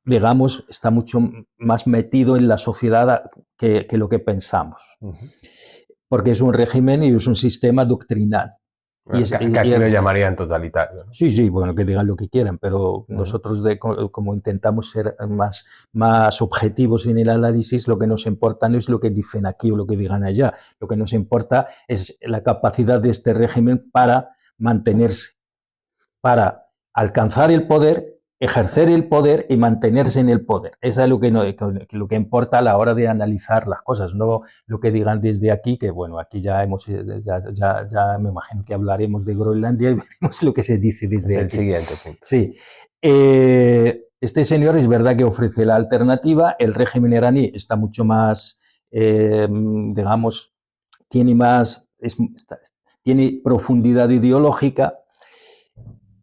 digamos, está mucho más metido en la sociedad que lo que pensamos. Porque es un régimen y es un sistema doctrinal. Bueno, que aquí lo llamarían totalitario, ¿no? Sí, bueno, que digan lo que quieran, pero nosotros, como intentamos ser más objetivos en el análisis, lo que nos importa no es lo que dicen aquí o lo que digan allá. Lo que nos importa es la capacidad de este régimen para mantenerse, para alcanzar el poder, ejercer el poder y mantenerse en el poder. Eso es lo que importa a la hora de analizar las cosas, no lo que digan desde aquí, que bueno, aquí ya me imagino que hablaremos de Groenlandia y veremos lo que se dice desde aquí. Es el siguiente punto. Sí. Este señor es verdad que ofrece la alternativa, el régimen iraní está mucho más, digamos, tiene profundidad ideológica.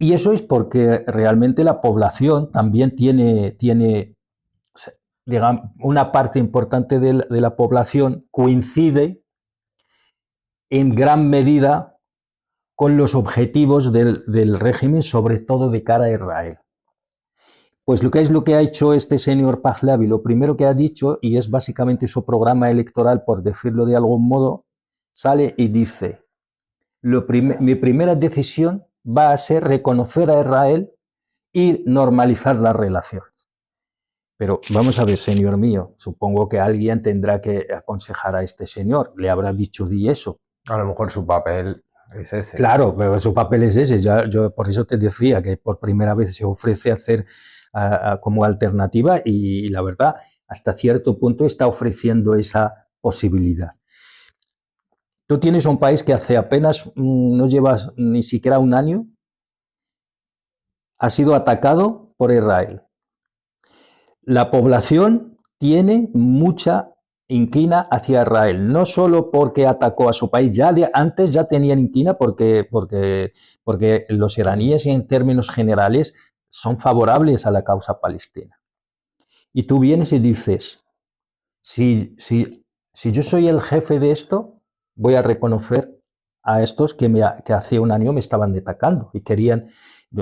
Y eso es porque realmente la población también tiene digamos, una parte importante de la población coincide en gran medida con los objetivos del régimen, sobre todo de cara a Israel. Pues lo que ha hecho este señor Pahlavi, lo primero que ha dicho, y es básicamente su programa electoral, por decirlo de algún modo, sale y dice, mi primera decisión va a ser reconocer a Israel y normalizar las relaciones. Pero vamos a ver, señor mío, supongo que alguien tendrá que aconsejar a este señor, le habrá dicho di eso. A lo mejor su papel es ese. Claro, pero su papel es ese. Yo por eso te decía que por primera vez se ofrece hacer como alternativa y la verdad, hasta cierto punto está ofreciendo esa posibilidad. Tú tienes un país que hace apenas, no llevas ni siquiera un año, ha sido atacado por Israel. La población tiene mucha inquina hacia Israel, no solo porque atacó a su país, antes ya tenían inquina porque los iraníes en términos generales son favorables a la causa palestina. Y tú vienes y dices, si yo soy el jefe de esto, voy a reconocer a estos que hace un año me estaban atacando y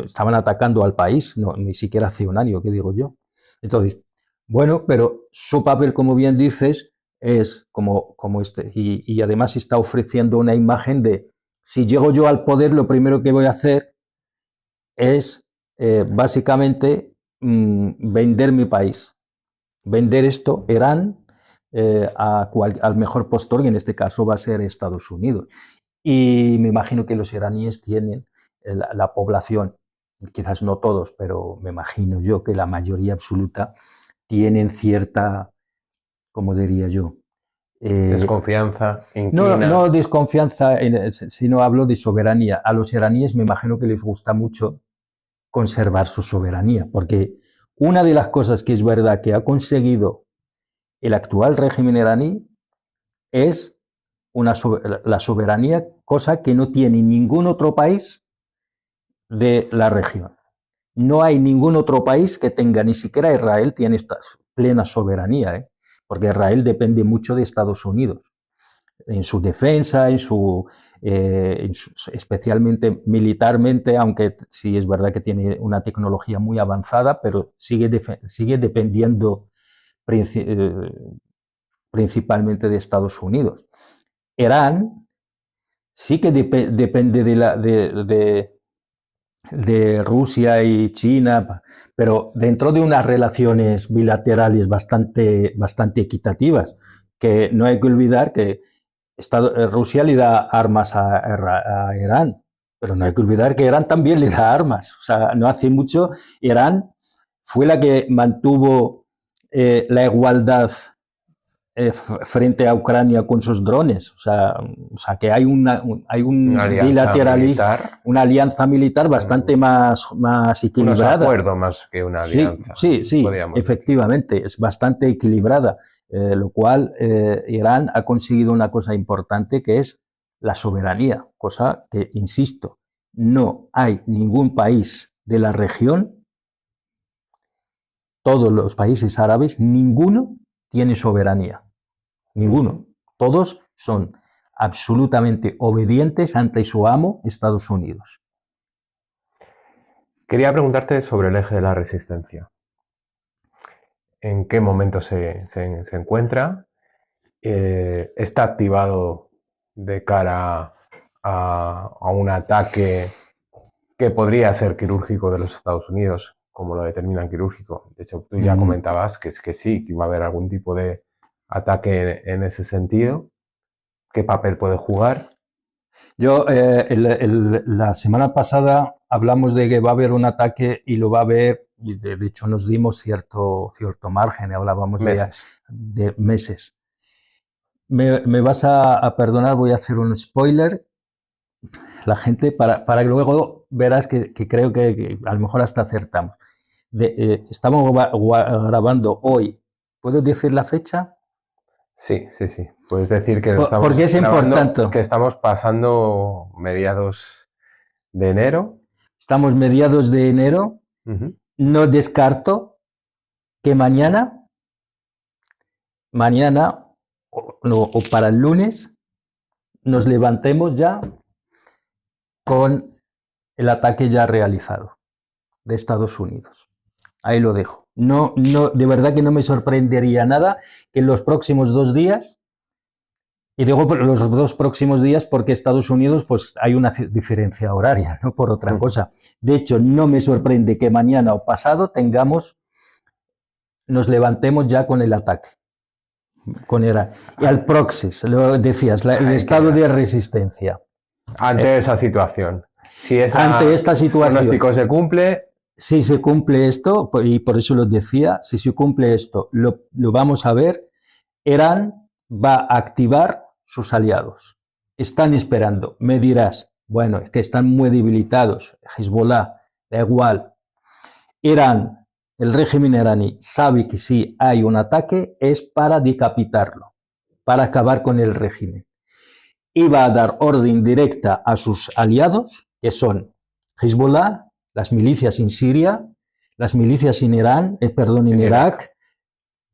estaban atacando al país, no, ni siquiera hace un año, ¿qué digo yo? Entonces, bueno, pero su papel, como bien dices, es como este, y además está ofreciendo una imagen de, si llego yo al poder, lo primero que voy a hacer es básicamente vender mi país, vender esto, Irán, al mejor postor, que en este caso va a ser Estados Unidos. Y me imagino que los iraníes tienen la población, quizás no todos, pero me imagino yo que la mayoría absoluta tienen cierta, ¿cómo diría yo? Desconfianza, inquina. No desconfianza, sino hablo de soberanía. A los iraníes me imagino que les gusta mucho conservar su soberanía, porque una de las cosas que es verdad que ha conseguido el actual régimen iraní es la soberanía, cosa que no tiene ningún otro país de la región. No hay ningún otro país que tenga, ni siquiera Israel tiene esta plena soberanía, porque Israel depende mucho de Estados Unidos en su defensa, especialmente militarmente, aunque sí es verdad que tiene una tecnología muy avanzada, pero sigue dependiendo principalmente de Estados Unidos. Irán sí que depende de Rusia y China, pero dentro de unas relaciones bilaterales bastante equitativas, que no hay que olvidar que Rusia le da armas a Irán, pero no hay que olvidar que Irán también le da armas. O sea, no hace mucho Irán fue la que mantuvo la igualdad frente a Ucrania con sus drones. O sea que hay un bilateralismo, una alianza militar bastante más equilibrada. Un acuerdo más que una alianza. Sí, efectivamente, es bastante equilibrada, lo cual Irán ha conseguido una cosa importante que es la soberanía, cosa que, insisto, no hay ningún país de la región, todos los países árabes, ninguno tiene soberanía. Ninguno. Todos son absolutamente obedientes ante su amo, Estados Unidos. Quería preguntarte sobre el eje de la resistencia. ¿En qué momento se encuentra? ¿Está activado de cara a un ataque que podría ser quirúrgico de los Estados Unidos, como lo determinan quirúrgico? De hecho, tú ya comentabas que sí, que iba a haber algún tipo de ataque en ese sentido. ¿Qué papel puede jugar? Yo, la semana pasada hablamos de que va a haber un ataque y lo va a haber, y de hecho nos dimos cierto margen, hablábamos de meses. Me vas a perdonar, voy a hacer un spoiler. La gente, para que luego verás que creo que a lo mejor hasta acertamos. Estamos grabando hoy. ¿Puedo decir la fecha? Sí. Puedes decir que porque es importante. Que estamos pasando mediados de enero. Estamos mediados de enero. No descarto que mañana o para el lunes nos levantemos ya con el ataque ya realizado de Estados Unidos. Ahí lo dejo. No, no, de verdad que no me sorprendería nada que en los próximos 2 días, y digo los 2 próximos días porque Estados Unidos pues hay una diferencia horaria, no por otra cosa. De hecho, no me sorprende que mañana o pasado nos levantemos ya con el ataque, con Irán. Y al proxys, lo decías, el estado de resistencia. Ante esa situación. Si ante esta situación, pronóstico se cumple. Si se cumple esto, y por eso lo decía, si se cumple esto, lo vamos a ver, Irán va a activar sus aliados. Están esperando. Me dirás, bueno, es que están muy debilitados. Hezbollah, da igual. Irán, el régimen iraní, sabe que si hay un ataque es para decapitarlo, para acabar con el régimen. Y va a dar orden directa a sus aliados, que son Hezbollah, las milicias en Siria, las milicias en Irán, en Irak,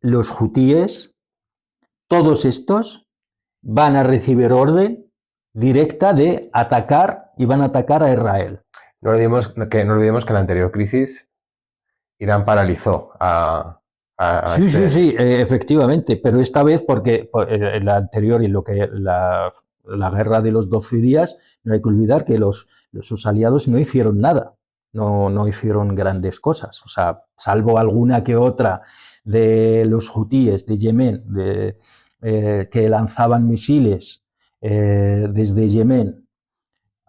los hutíes, todos estos van a recibir orden directa de atacar y van a atacar a Israel. No olvidemos que en la anterior crisis Irán paralizó Sí, efectivamente, pero esta vez porque la anterior y la guerra de los 12 días, no hay que olvidar que sus aliados no hicieron nada, no hicieron grandes cosas, o sea, salvo alguna que otra de los hutíes de Yemen, que lanzaban misiles desde Yemen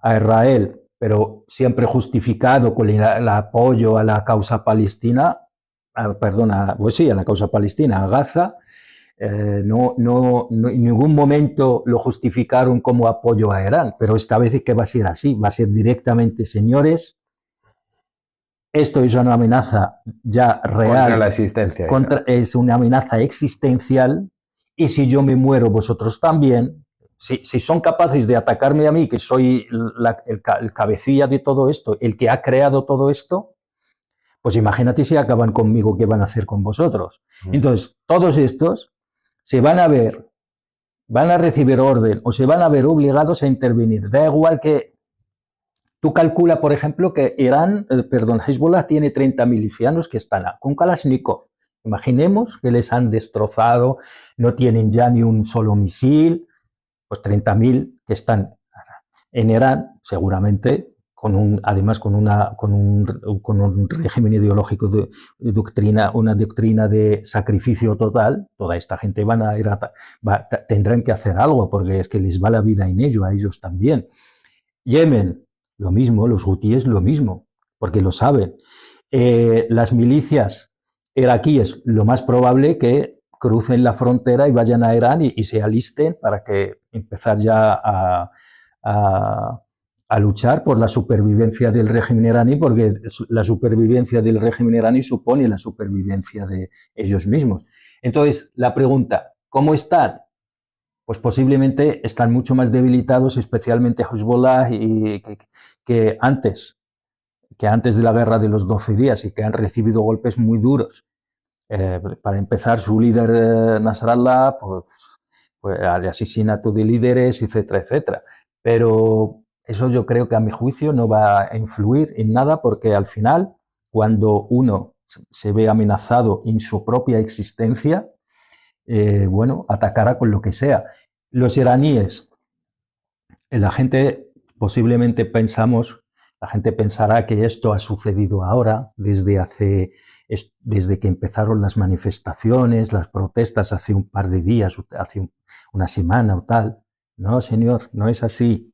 a Israel, pero siempre justificado con el apoyo a la causa palestina, pues sí, a la causa palestina, a Gaza, no, en ningún momento lo justificaron como apoyo a Irán, pero esta vez es que va a ser así, va a ser directamente, señores, esto es una amenaza ya real. Contra la existencia. Es una amenaza existencial, y si yo me muero, vosotros también. Si son capaces de atacarme a mí, que soy el cabecilla de todo esto, el que ha creado todo esto, pues imagínate si acaban conmigo, ¿qué van a hacer con vosotros? Entonces, todos estos se van a recibir orden o se van a ver obligados a intervenir. Da igual que tú calcula, por ejemplo, que Hezbollah tiene 30 milicianos que están con Kalashnikov. Imaginemos que les han destrozado, no tienen ya ni un solo misil, pues 30.000 que están en Irán, seguramente, además con un régimen ideológico de doctrina, una doctrina de sacrificio total. Toda esta gente tendrán que hacer algo, porque es que les va la vida en ello, a ellos también. Yemen, lo mismo, los hutíes lo mismo, porque lo saben. Las milicias iraquíes, lo más probable que crucen la frontera y vayan a Irán y se alisten para que empezar ya a luchar por la supervivencia del régimen iraní, porque la supervivencia del régimen iraní supone la supervivencia de ellos mismos. Entonces, la pregunta, ¿cómo están? Pues posiblemente están mucho más debilitados, especialmente Hezbollah, que antes de la guerra de los 12 días, y que han recibido golpes muy duros. Para empezar, su líder Nasrallah, pues el asesinato de líderes, etcétera, etcétera. Pero eso yo creo que a mi juicio no va a influir en nada, porque al final, cuando uno se ve amenazado en su propia existencia, atacará con lo que sea. Los iraníes, la gente pensará que esto ha sucedido ahora, desde que empezaron las manifestaciones, las protestas hace un par de días, hace una semana o tal. No, señor, no es así.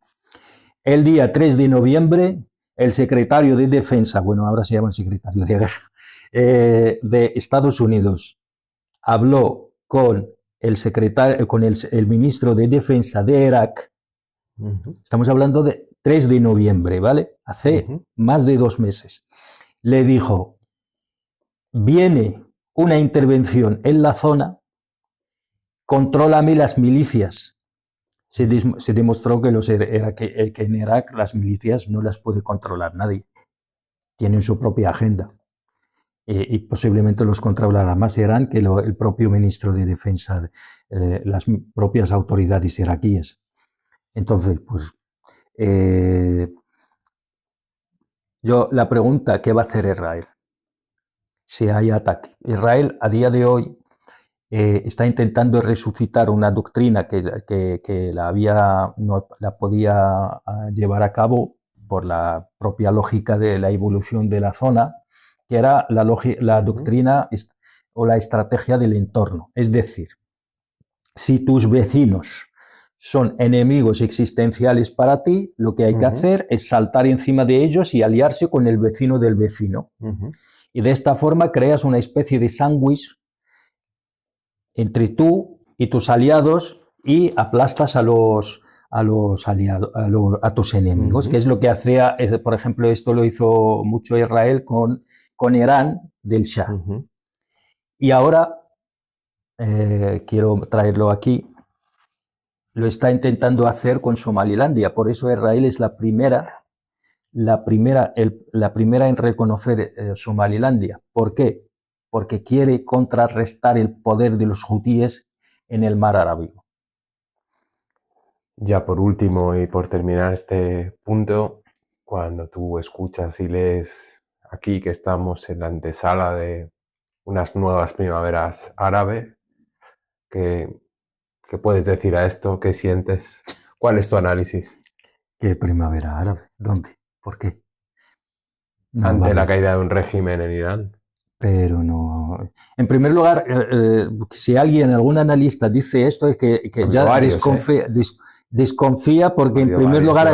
El día 3 de noviembre, el secretario de Defensa, bueno, ahora se llama el secretario de Guerra, de Estados Unidos, habló con el ministro de Defensa de Irak. Estamos hablando de 3 de noviembre, ¿vale? Hace más de 2 meses. Le dijo, viene una intervención en la zona, contrólame las milicias. Se demostró que en Irak las milicias no las puede controlar nadie. Tienen su propia agenda. Y posiblemente los controlará más Irán que el propio ministro de Defensa, las propias autoridades iraquíes. Entonces, pues, la pregunta, ¿qué va a hacer Israel? si hay ataque. Israel a día de hoy está intentando resucitar una doctrina que no la podía llevar a cabo por la propia lógica de la evolución de la zona, que era la doctrina o la estrategia del entorno. Es decir, si tus vecinos son enemigos existenciales para ti, lo que hay que hacer es saltar encima de ellos y aliarse con el vecino del vecino. Y de esta forma creas una especie de sándwich entre tú y tus aliados y aplastas a aliados, a tus enemigos, que es lo que hacía, por ejemplo, esto lo hizo mucho Israel con Irán del Shah. Y ahora, quiero traerlo aquí, lo está intentando hacer con Somalilandia. Por eso Israel es la primera en reconocer Somalilandia. ¿Por qué? Porque quiere contrarrestar el poder de los hutíes en el mar Arábigo. Ya por último y por terminar este punto, cuando tú escuchas y lees aquí que estamos en la antesala de unas nuevas primaveras árabes, ¿qué puedes decir a esto? ¿Qué sientes? ¿Cuál es tu análisis? ¿Qué primavera árabe? ¿Dónde? ¿Por qué? No, ante la caída de un régimen en Irán. Pero no. En primer lugar, si algún analista dice esto, es que ya varios, desconfía porque en primer lugar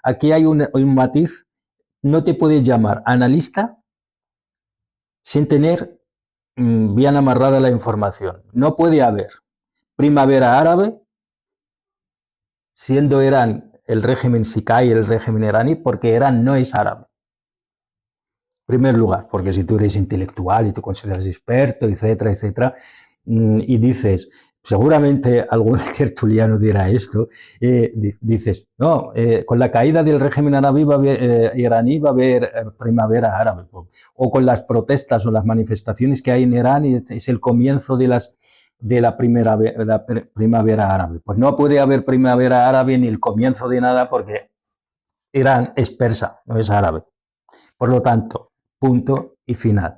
aquí hay un matiz. No te puedes llamar analista sin tener bien amarrada la información. No puede haber primavera árabe siendo Irán el régimen si cae el régimen iraní, porque Irán no es árabe. En primer lugar, porque si tú eres intelectual y te consideras experto, etcétera, etcétera, y dices, seguramente algún tertuliano dirá esto, dices, no, con la caída del régimen árabe iraní va a haber primavera árabe, o con las protestas o las manifestaciones que hay en Irán es el comienzo de la primavera árabe. Pues no puede haber primavera árabe ni el comienzo de nada porque Irán es persa, no es árabe. Por lo tanto, punto y final.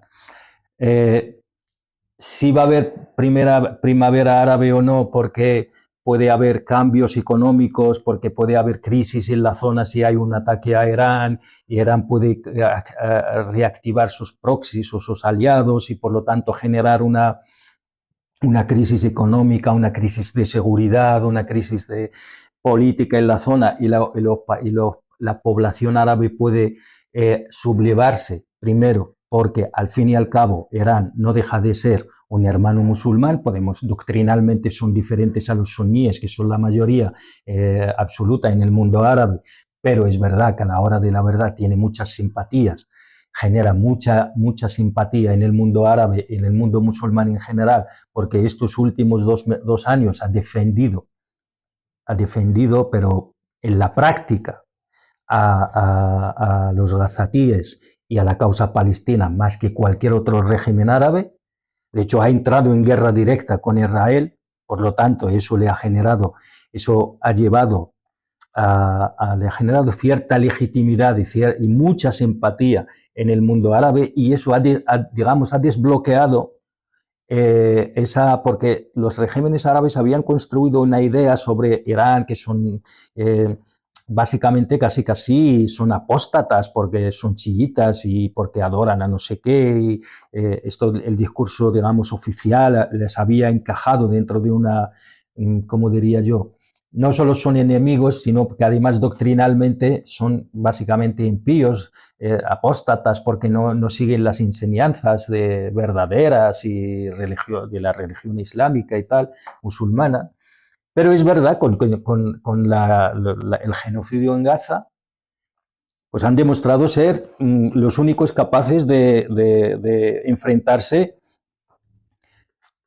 Si va a haber primavera árabe o no, porque puede haber cambios económicos, porque puede haber crisis en la zona si hay un ataque a Irán, y Irán puede reactivar sus proxies o sus aliados y por lo tanto generar una crisis económica, una crisis de seguridad, una crisis de política en la zona y la población árabe puede sublevarse, primero, porque al fin y al cabo Irán no deja de ser un hermano musulmán, doctrinalmente son diferentes a los suníes, que son la mayoría absoluta en el mundo árabe, pero es verdad que a la hora de la verdad tiene muchas simpatías, genera mucha simpatía en el mundo árabe, en el mundo musulmán en general, porque estos últimos dos años ha defendido, pero en la práctica, a los gazatíes y a la causa palestina más que cualquier otro régimen árabe. De hecho, ha entrado en guerra directa con Israel, por lo tanto, eso le ha llevado le ha generado cierta legitimidad y mucha simpatía en el mundo árabe, y eso ha desbloqueado porque los regímenes árabes habían construido una idea sobre Irán que son básicamente casi son apóstatas porque son chiitas y porque adoran a no sé qué, y el discurso, digamos, oficial les había encajado dentro de una, ¿cómo diría yo? No solo son enemigos, sino que además doctrinalmente son básicamente impíos, apóstatas, porque no siguen las enseñanzas verdaderas y de la religión islámica y tal, musulmana. Pero es verdad, con el genocidio en Gaza, pues han demostrado ser los únicos capaces de enfrentarse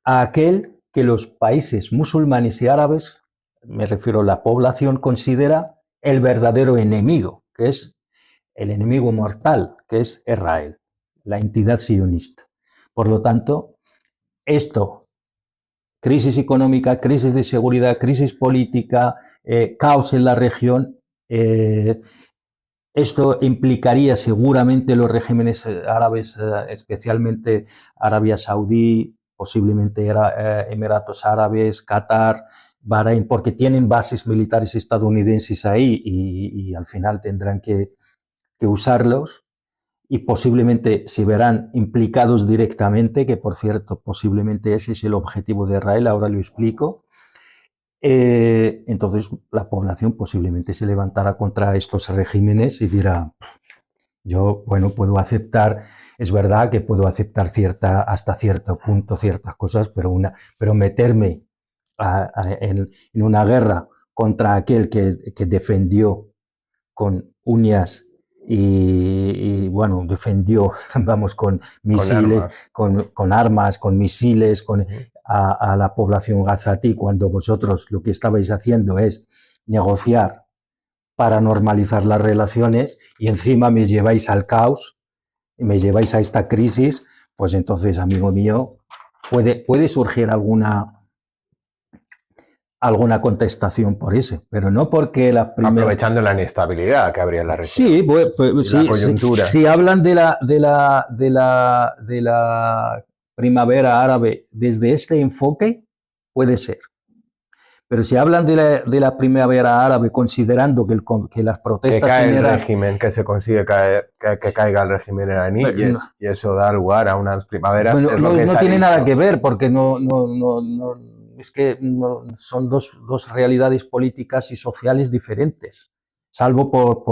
a aquel que los países musulmanes y árabes, me refiero a la población, considera el verdadero enemigo, que es el enemigo mortal, que es Israel, la entidad sionista. Por lo tanto, crisis económica, crisis de seguridad, crisis política, caos en la región, Esto implicaría seguramente los regímenes árabes, especialmente Arabia Saudí, posiblemente Emiratos Árabes, Qatar, Bahrein, porque tienen bases militares estadounidenses ahí y al final tendrán que usarlos y posiblemente se verán implicados directamente, que por cierto, posiblemente ese es el objetivo de Israel, ahora lo explico. Entonces la población posiblemente se levantará contra estos regímenes y dirá, yo, bueno, puedo aceptar, es verdad que puedo aceptar hasta cierto punto ciertas cosas, pero meterme en una guerra contra aquel que defendió con uñas bueno, defendió, vamos, con misiles, con armas, con misiles, a la población gazatí, cuando vosotros lo que estabais haciendo es negociar para normalizar las relaciones y encima me lleváis al caos, y me lleváis a esta crisis, pues entonces, amigo mío, puede surgir alguna contestación por ese, pero no porque la primera... Aprovechando la inestabilidad que habría en la región. Sí, sí, la coyuntura. Si hablan de la primavera árabe desde este enfoque, puede ser. Pero si hablan de la primavera árabe considerando que las protestas... Que cae el régimen, que se consigue que caiga el régimen iraní y eso da lugar a unas primaveras... Bueno, no tiene nada que ver porque es que son dos realidades políticas y sociales diferentes, salvo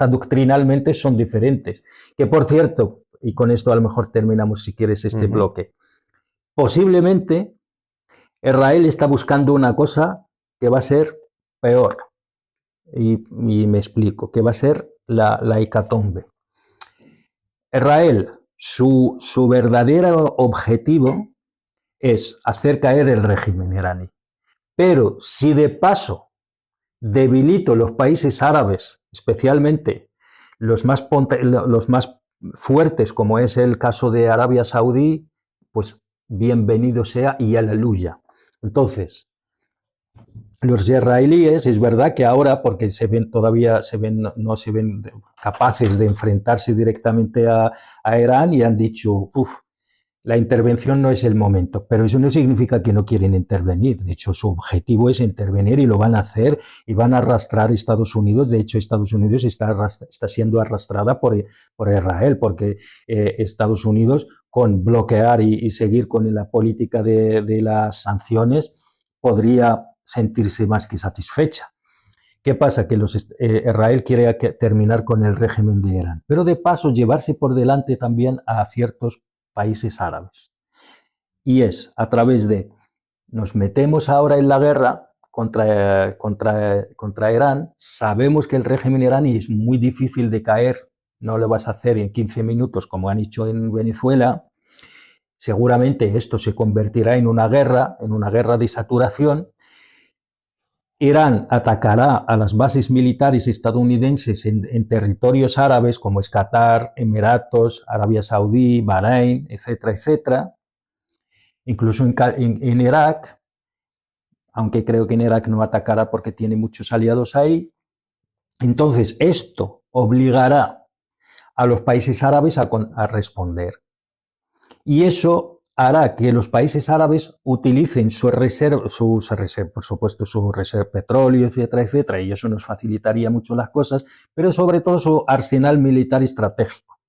doctrinalmente son diferentes. Que por cierto, y con esto a lo mejor terminamos si quieres este bloque, posiblemente Israel está buscando una cosa que va a ser peor, y me explico, que va a ser la hecatombe. Israel, su verdadero objetivo es hacer caer el régimen iraní. Pero si de paso debilito los países árabes, especialmente los más fuertes, como es el caso de Arabia Saudí, pues bienvenido sea y aleluya. Entonces, los israelíes, es verdad que ahora, porque no se ven capaces de enfrentarse directamente a Irán y han dicho, la intervención no es el momento, pero eso no significa que no quieren intervenir. De hecho, su objetivo es intervenir y lo van a hacer y van a arrastrar a Estados Unidos. De hecho, Estados Unidos está siendo arrastrada por Israel, porque Estados Unidos, con bloquear y seguir con la política de las sanciones, podría sentirse más que satisfecha. ¿Qué pasa? Que Israel quiere terminar con el régimen de Irán, pero de paso llevarse por delante también a ciertos países árabes. Y es a través de, nos metemos ahora en la guerra contra Irán, sabemos que el régimen iraní es muy difícil de caer, no lo vas a hacer en 15 minutos como han hecho en Venezuela, seguramente esto se convertirá en una guerra de saturación. Irán atacará a las bases militares estadounidenses en territorios árabes como es Qatar, Emiratos, Arabia Saudí, Bahrein, etcétera, etcétera. Incluso en Irak, aunque creo que en Irak no atacará porque tiene muchos aliados ahí. Entonces, esto obligará a los países árabes a responder. Y eso hará que los países árabes utilicen por supuesto, su reserva petróleo, etcétera, etcétera, y eso nos facilitaría mucho las cosas, pero sobre todo su arsenal militar estratégico.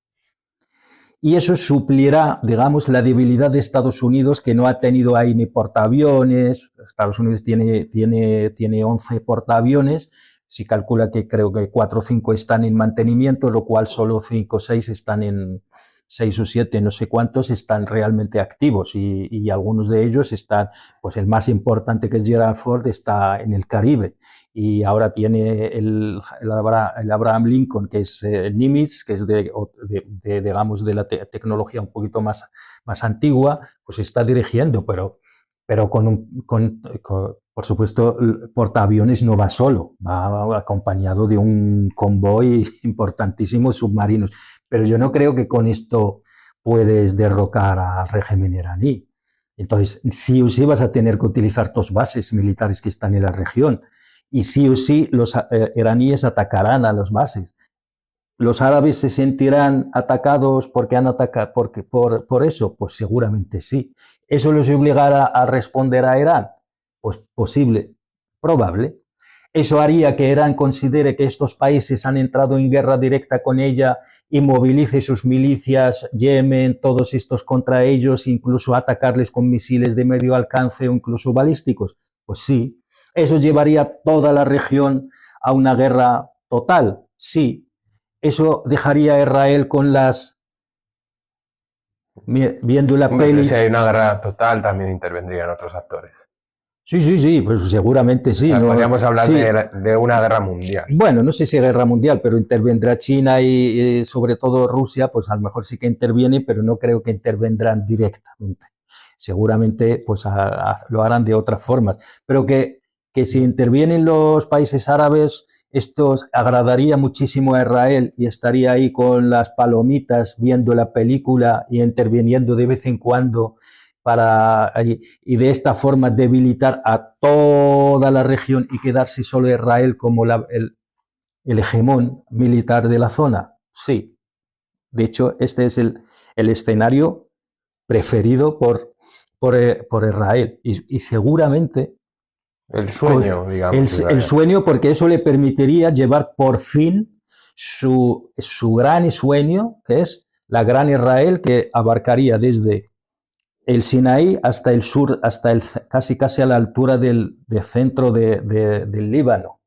Y eso suplirá, digamos, la debilidad de Estados Unidos, que no ha tenido ahí ni portaaviones. Estados Unidos tiene 11 portaaviones, se calcula que creo que 4 o 5 están en mantenimiento, lo cual solo 5 o 6 están en... 6 o 7, no sé cuántos, están realmente activos y algunos de ellos están, pues el más importante, que es Gerald Ford, está en el Caribe y ahora tiene el Abraham Lincoln, que es Nimitz, que es digamos, de la tecnología un poquito más antigua, pues está dirigiendo, pero por supuesto, portaaviones no va solo, va acompañado de un convoy importantísimo, submarinos. Pero yo no creo que con esto puedes derrocar al régimen iraní. Entonces, sí o sí vas a tener que utilizar tus bases militares que están en la región. Y sí o sí los iraníes atacarán a las bases. ¿Los árabes se sentirán atacados porque han atacado por eso? Pues seguramente sí. ¿Eso los obligará a responder a Irán? Pues posible, probable. ¿Eso haría que Irán considere que estos países han entrado en guerra directa con ella y movilice sus milicias, Yemen, todos estos contra ellos, incluso atacarles con misiles de medio alcance o incluso balísticos? Pues sí. ¿Eso llevaría a toda la región a una guerra total? Sí. ¿Eso dejaría a Israel con las... viendo la Hombre, pero peli? si hay una guerra total, también intervendrían otros actores. Sí, pues seguramente O sí. sea, ¿No? podríamos hablar Sí. de una guerra mundial. Bueno, no sé si guerra mundial, pero intervendrá China y sobre todo Rusia, pues a lo mejor sí que interviene, pero no creo que intervendrán directamente. Seguramente pues lo harán de otras formas. Pero que si intervienen los países árabes, esto agradaría muchísimo a Israel y estaría ahí con las palomitas viendo la película y interviniendo de vez en cuando y de esta forma debilitar a toda la región y quedarse solo Israel como el hegemón militar de la zona. Sí, de hecho este es el escenario preferido por Israel y seguramente El sueño, digamos. el sueño, porque eso le permitiría llevar por fin su gran sueño, que es la gran Israel, que abarcaría desde el Sinaí hasta el sur, hasta casi a la altura del centro del Líbano.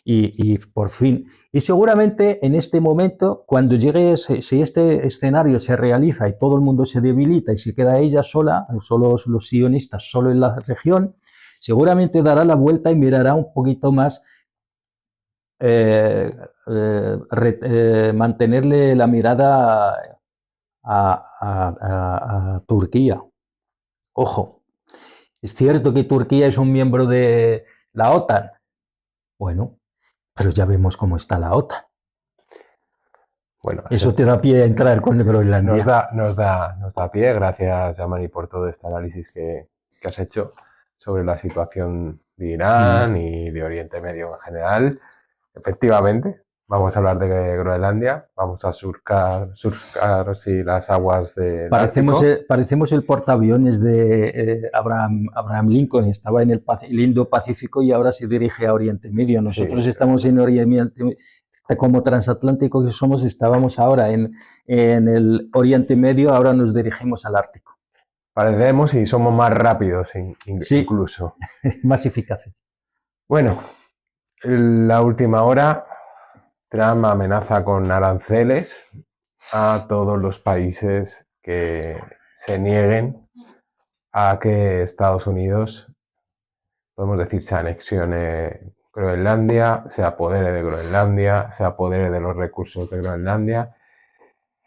Y por fin, y seguramente en este momento, cuando llegue, si este escenario se realiza y todo el mundo se debilita y se queda ella sola, solo los sionistas, solo en la región, seguramente dará la vuelta y mirará un poquito más, mantenerle la mirada a Turquía. Ojo, es cierto que Turquía es un miembro de la OTAN. Bueno, pero ya vemos cómo está la OTAN. Bueno, eso te da pie a entrar con Groenlandia. Nos da pie. Gracias, Yamani, por todo este análisis que has hecho sobre la situación de Irán y de Oriente Medio en general. Efectivamente, vamos a hablar de Groenlandia, vamos a surcar sí, las aguas del Ártico. Parecemos el portaaviones de Abraham Lincoln, estaba en el Indo-Pacífico y ahora se dirige a Oriente Medio. Nosotros estamos en Oriente Medio, como transatlántico que somos, estábamos ahora en el Oriente Medio, ahora nos dirigimos al Ártico. Parecemos y somos más rápidos incluso. Más eficaces. Bueno, la última hora, Trump amenaza con aranceles a todos los países que se nieguen a que Estados Unidos, podemos decir, se anexione Groenlandia, se apodere de Groenlandia, se apodere de los recursos de Groenlandia.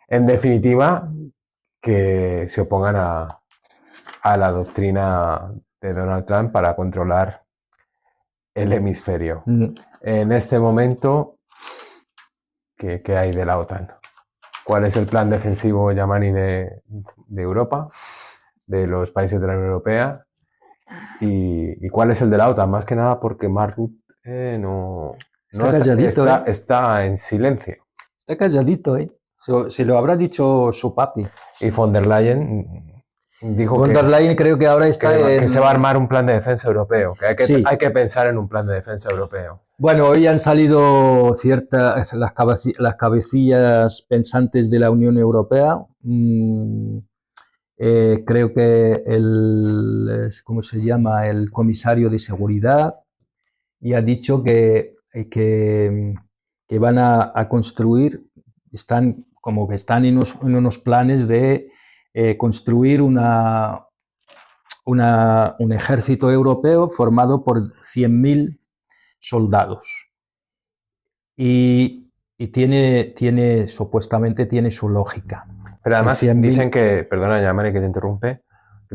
En definitiva, que se opongan a la doctrina de Donald Trump para controlar el hemisferio. En este momento, ¿qué hay de la OTAN? ¿Cuál es el plan defensivo, Yamani, de Europa, de los países de la Unión Europea? ¿Y cuál es el de la OTAN? Más que nada porque Mark Rutte está en silencio. Está calladito, ¿eh? Se lo habrá dicho su papi. Y von der Leyen dijo von der Leyen creo que ahora está que se va a armar un plan de defensa europeo, que hay que pensar en un plan de defensa europeo. Bueno, hoy han salido las cabecillas pensantes de la Unión Europea. Creo que ¿cómo se llama? El comisario de seguridad, y ha dicho que van a construir, están en unos planes de construir un ejército europeo formado por 100.000 soldados. Y supuestamente tiene su lógica. Pero además dicen que, perdona, Yamani, que te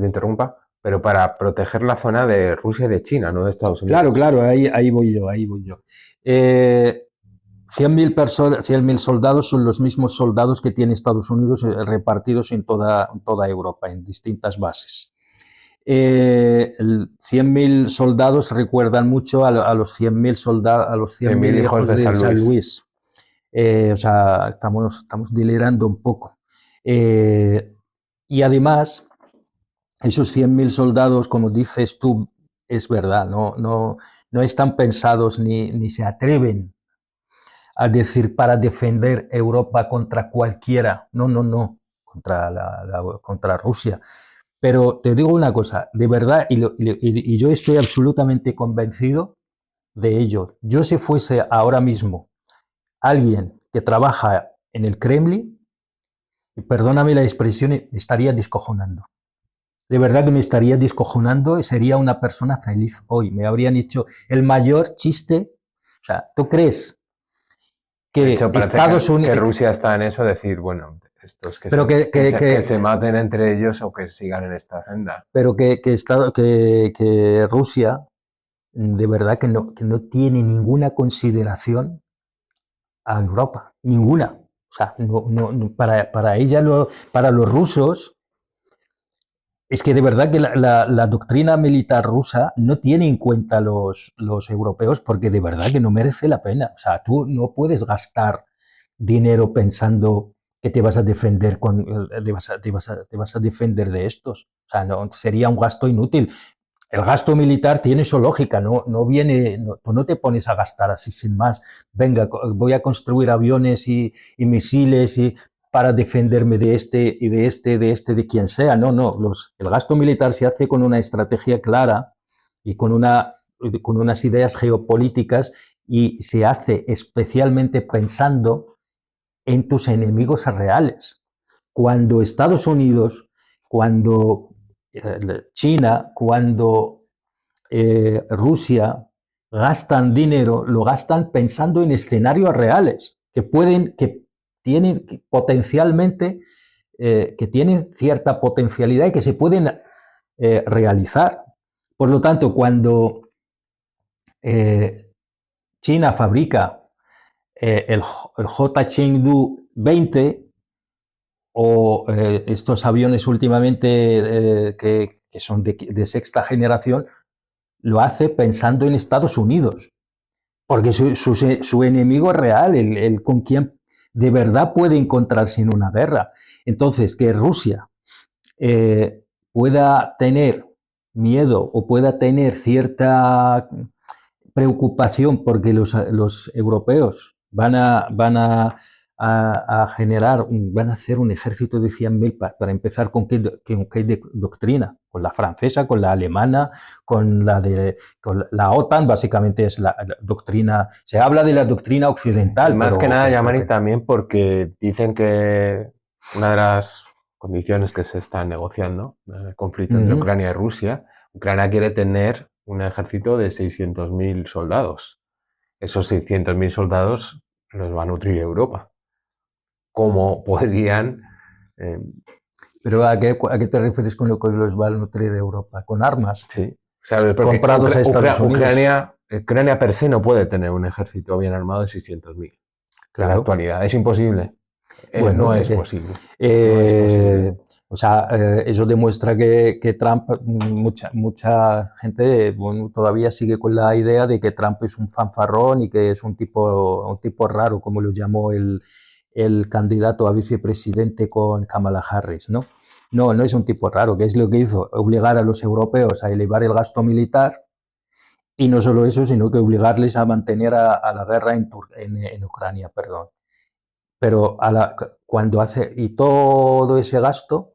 interrumpa, pero para proteger la zona de Rusia y de China, no de Estados Unidos. Claro, ahí voy yo. 100.000 soldados son los mismos soldados que tiene Estados Unidos repartidos en toda Europa, en distintas bases. 100.000 soldados recuerdan mucho a los 100.000 soldados, a los 100.000 hijos de San Luis. O sea, estamos delirando un poco. Y además, esos 100.000 soldados, como dices tú, es verdad, no están pensados ni se atreven a decir para defender Europa contra cualquiera. No, contra Rusia. Pero te digo una cosa, de verdad, y yo estoy absolutamente convencido de ello. Yo si fuese ahora mismo alguien que trabaja en el Kremlin, y perdóname la expresión, me estaría descojonando. De verdad que me estaría descojonando y sería una persona feliz hoy. Me habrían hecho el mayor chiste. O sea, ¿tú crees De que hecho, parece Estados que Unidos... Rusia está en eso, decir, bueno, estos Pero que se maten entre ellos o que sigan en esta senda. pero que Rusia de verdad que no tiene ninguna consideración a Europa, ninguna. O sea, para ella, para los rusos, es que de verdad que la doctrina militar rusa no tiene en cuenta los europeos porque de verdad que no merece la pena. O sea, tú no puedes gastar dinero pensando que te vas a defender te vas a defender de estos. O sea, no, sería un gasto inútil. El gasto militar tiene su lógica, no viene, tú no te pones a gastar así sin más. Venga, voy a construir aviones y misiles para defenderme de este y de quien sea. No. El gasto militar se hace con una estrategia clara y con unas ideas geopolíticas y se hace especialmente pensando en tus enemigos reales. Cuando Estados Unidos, cuando China, cuando Rusia gastan dinero, lo gastan pensando en escenarios reales que tienen potencialmente, que tienen cierta potencialidad y que se pueden realizar. Por lo tanto, cuando China fabrica el J Chengdu 20 o estos aviones últimamente que son de sexta generación, lo hace pensando en Estados Unidos, porque su enemigo es real, el con quien de verdad puede encontrarse en una guerra. Entonces, que Rusia pueda tener miedo o pueda tener cierta preocupación porque los europeos van a generar, van a hacer un ejército de 100.000 para empezar con qué doctrina, con la francesa, con la alemana, con la OTAN, básicamente es la doctrina, se habla de la doctrina occidental. Más que nada, Yamani, también porque dicen que una de las condiciones que se están negociando, el conflicto entre Ucrania y Rusia, Ucrania quiere tener un ejército de 600.000 soldados. Esos 600.000 soldados los va a nutrir Europa. ¿Cómo podrían...? ¿Pero a qué te refieres con lo que los va a nutrir Europa? ¿Con armas? Sí. ¿Sabes? Porque comprados a Estados Unidos. Ucrania per se no puede tener un ejército bien armado de 600.000. Claro. En la actualidad. ¿Es imposible? Bueno, no es posible. No es posible. O sea, eso demuestra que Trump, mucha gente bueno, todavía sigue con la idea de que Trump es un fanfarrón y que es un tipo raro, como lo llamó el candidato a vicepresidente con Kamala Harris, ¿no? No es un tipo raro, que es lo que hizo, obligar a los europeos a elevar el gasto militar y no solo eso, sino que obligarles a mantener a la guerra en Ucrania, perdón. Pero cuando hace, y todo ese gasto,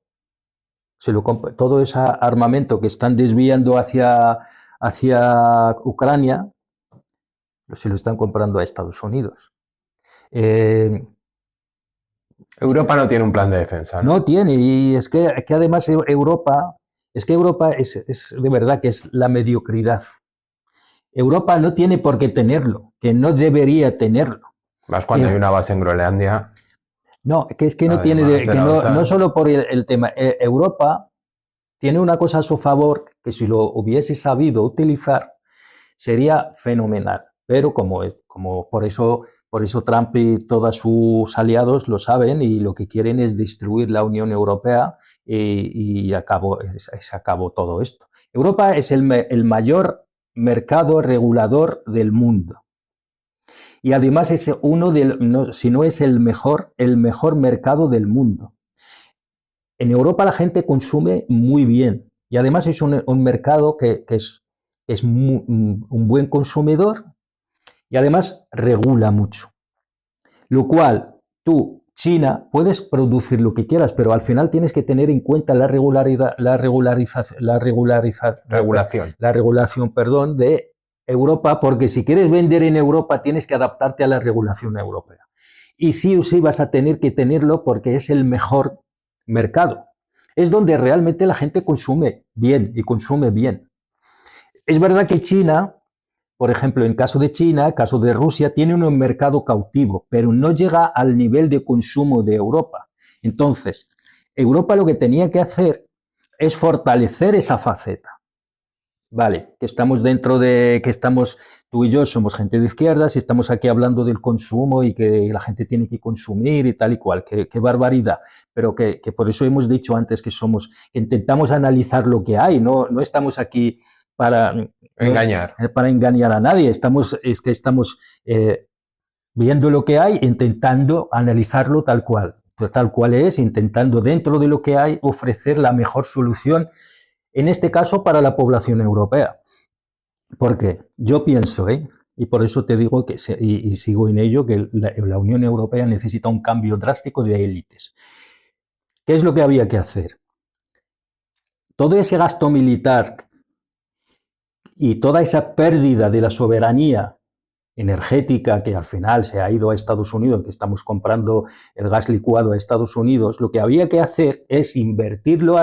todo ese armamento que están desviando hacia Ucrania, se lo están comprando a Estados Unidos. Europa no tiene un plan de defensa, ¿no? No tiene, y es que además Europa es de verdad que es la mediocridad. Europa no tiene por qué tenerlo, que no debería tenerlo. Más cuando hay una base en Groenlandia. No, que es que no tiene, no solo por el tema. Europa tiene una cosa a su favor que si lo hubiese sabido utilizar sería fenomenal. Pero como por eso Trump y todos sus aliados lo saben y lo que quieren es destruir la Unión Europea y se acabó todo esto. Europa es el mayor mercado regulador del mundo. y además es uno no, si no es el mejor mercado del mundo. En Europa la gente consume muy bien y además es un mercado que es un buen consumidor y además regula mucho. Lo cual tú, China, puedes producir lo que quieras, pero al final tienes que tener en cuenta la regulación, perdón, de Europa, porque si quieres vender en Europa tienes que adaptarte a la regulación europea. Y sí o sí vas a tener que tenerlo porque es el mejor mercado. Es donde realmente la gente consume bien y consume bien. Es verdad que China, por ejemplo, en caso de China, caso de Rusia, tiene un mercado cautivo, pero no llega al nivel de consumo de Europa. Entonces, Europa lo que tenía que hacer es fortalecer esa faceta. Vale, que estamos tú y yo somos gente de izquierdas y estamos aquí hablando del consumo y que la gente tiene que consumir y tal y cual, qué barbaridad. Pero que por eso hemos dicho antes que intentamos analizar lo que hay, no estamos aquí para engañar a nadie, estamos viendo lo que hay, intentando analizarlo tal cual es, intentando dentro de lo que hay ofrecer la mejor solución, en este caso para la población europea. Porque yo pienso, y por eso te digo y sigo en ello, que la Unión Europea necesita un cambio drástico de élites. ¿Qué es lo que había que hacer? Todo ese gasto militar y toda esa pérdida de la soberanía energética que al final se ha ido a Estados Unidos, que estamos comprando el gas licuado a Estados Unidos, lo que había que hacer es invertirlo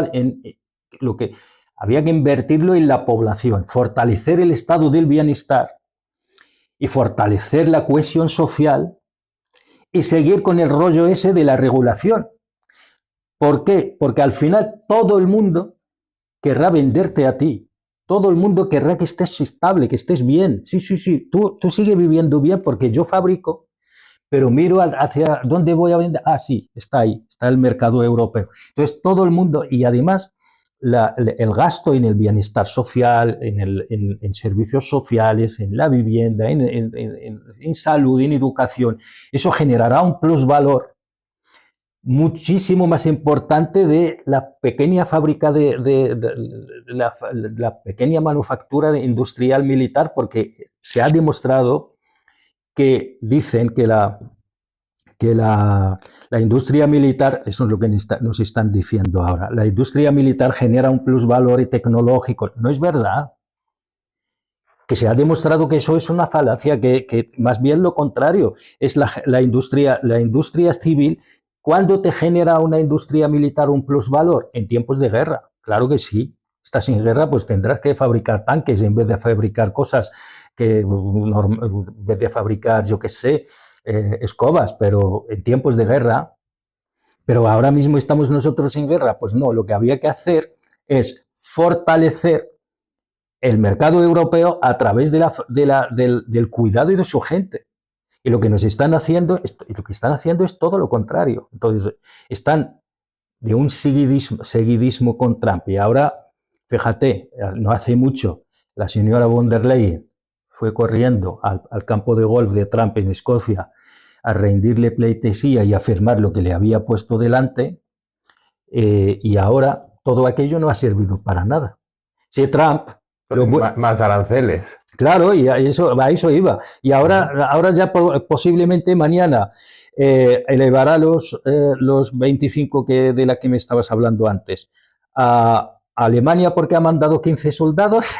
había que invertirlo en la población, fortalecer el estado del bienestar y fortalecer la cohesión social y seguir con el rollo ese de la regulación. ¿Por qué? Porque al final todo el mundo querrá venderte a ti. Todo el mundo querrá que estés estable, que estés bien. Sí, tú sigues viviendo bien porque yo fabrico, pero miro hacia dónde voy a vender. Ah, sí, está ahí, está el mercado europeo. Entonces todo el mundo, y además el gasto en el bienestar social, en servicios sociales, en la vivienda, en salud, en educación, eso generará un plusvalor muchísimo más importante de la pequeña fábrica la pequeña manufactura industrial militar, porque se ha demostrado que dicen que la industria militar, eso es lo que nos están diciendo ahora, la industria militar genera un plusvalor tecnológico. No es verdad. Que se ha demostrado que eso es una falacia, que más bien lo contrario, es la industria civil. ¿Cuándo te genera una industria militar un plusvalor? En tiempos de guerra, claro que sí. Estás en guerra, pues tendrás que fabricar tanques en vez de fabricar cosas en vez de fabricar, yo qué sé, escobas, pero en tiempos de guerra. Pero ahora mismo estamos nosotros en guerra, pues no, lo que había que hacer es fortalecer el mercado europeo a través del cuidado de su gente. Y lo que están haciendo es todo lo contrario. Entonces, están de un seguidismo con Trump. Y ahora, fíjate, no hace mucho, la señora von der Leyen fue corriendo al campo de golf de Trump en Escocia a rendirle pleitesía y a firmar lo que le había puesto delante, y ahora todo aquello no ha servido para nada. Si Trump... Más aranceles. Claro, y a eso iba. Y ahora ya posiblemente mañana elevará los 25 de la que me estabas hablando antes. A Alemania porque ha mandado 15 soldados.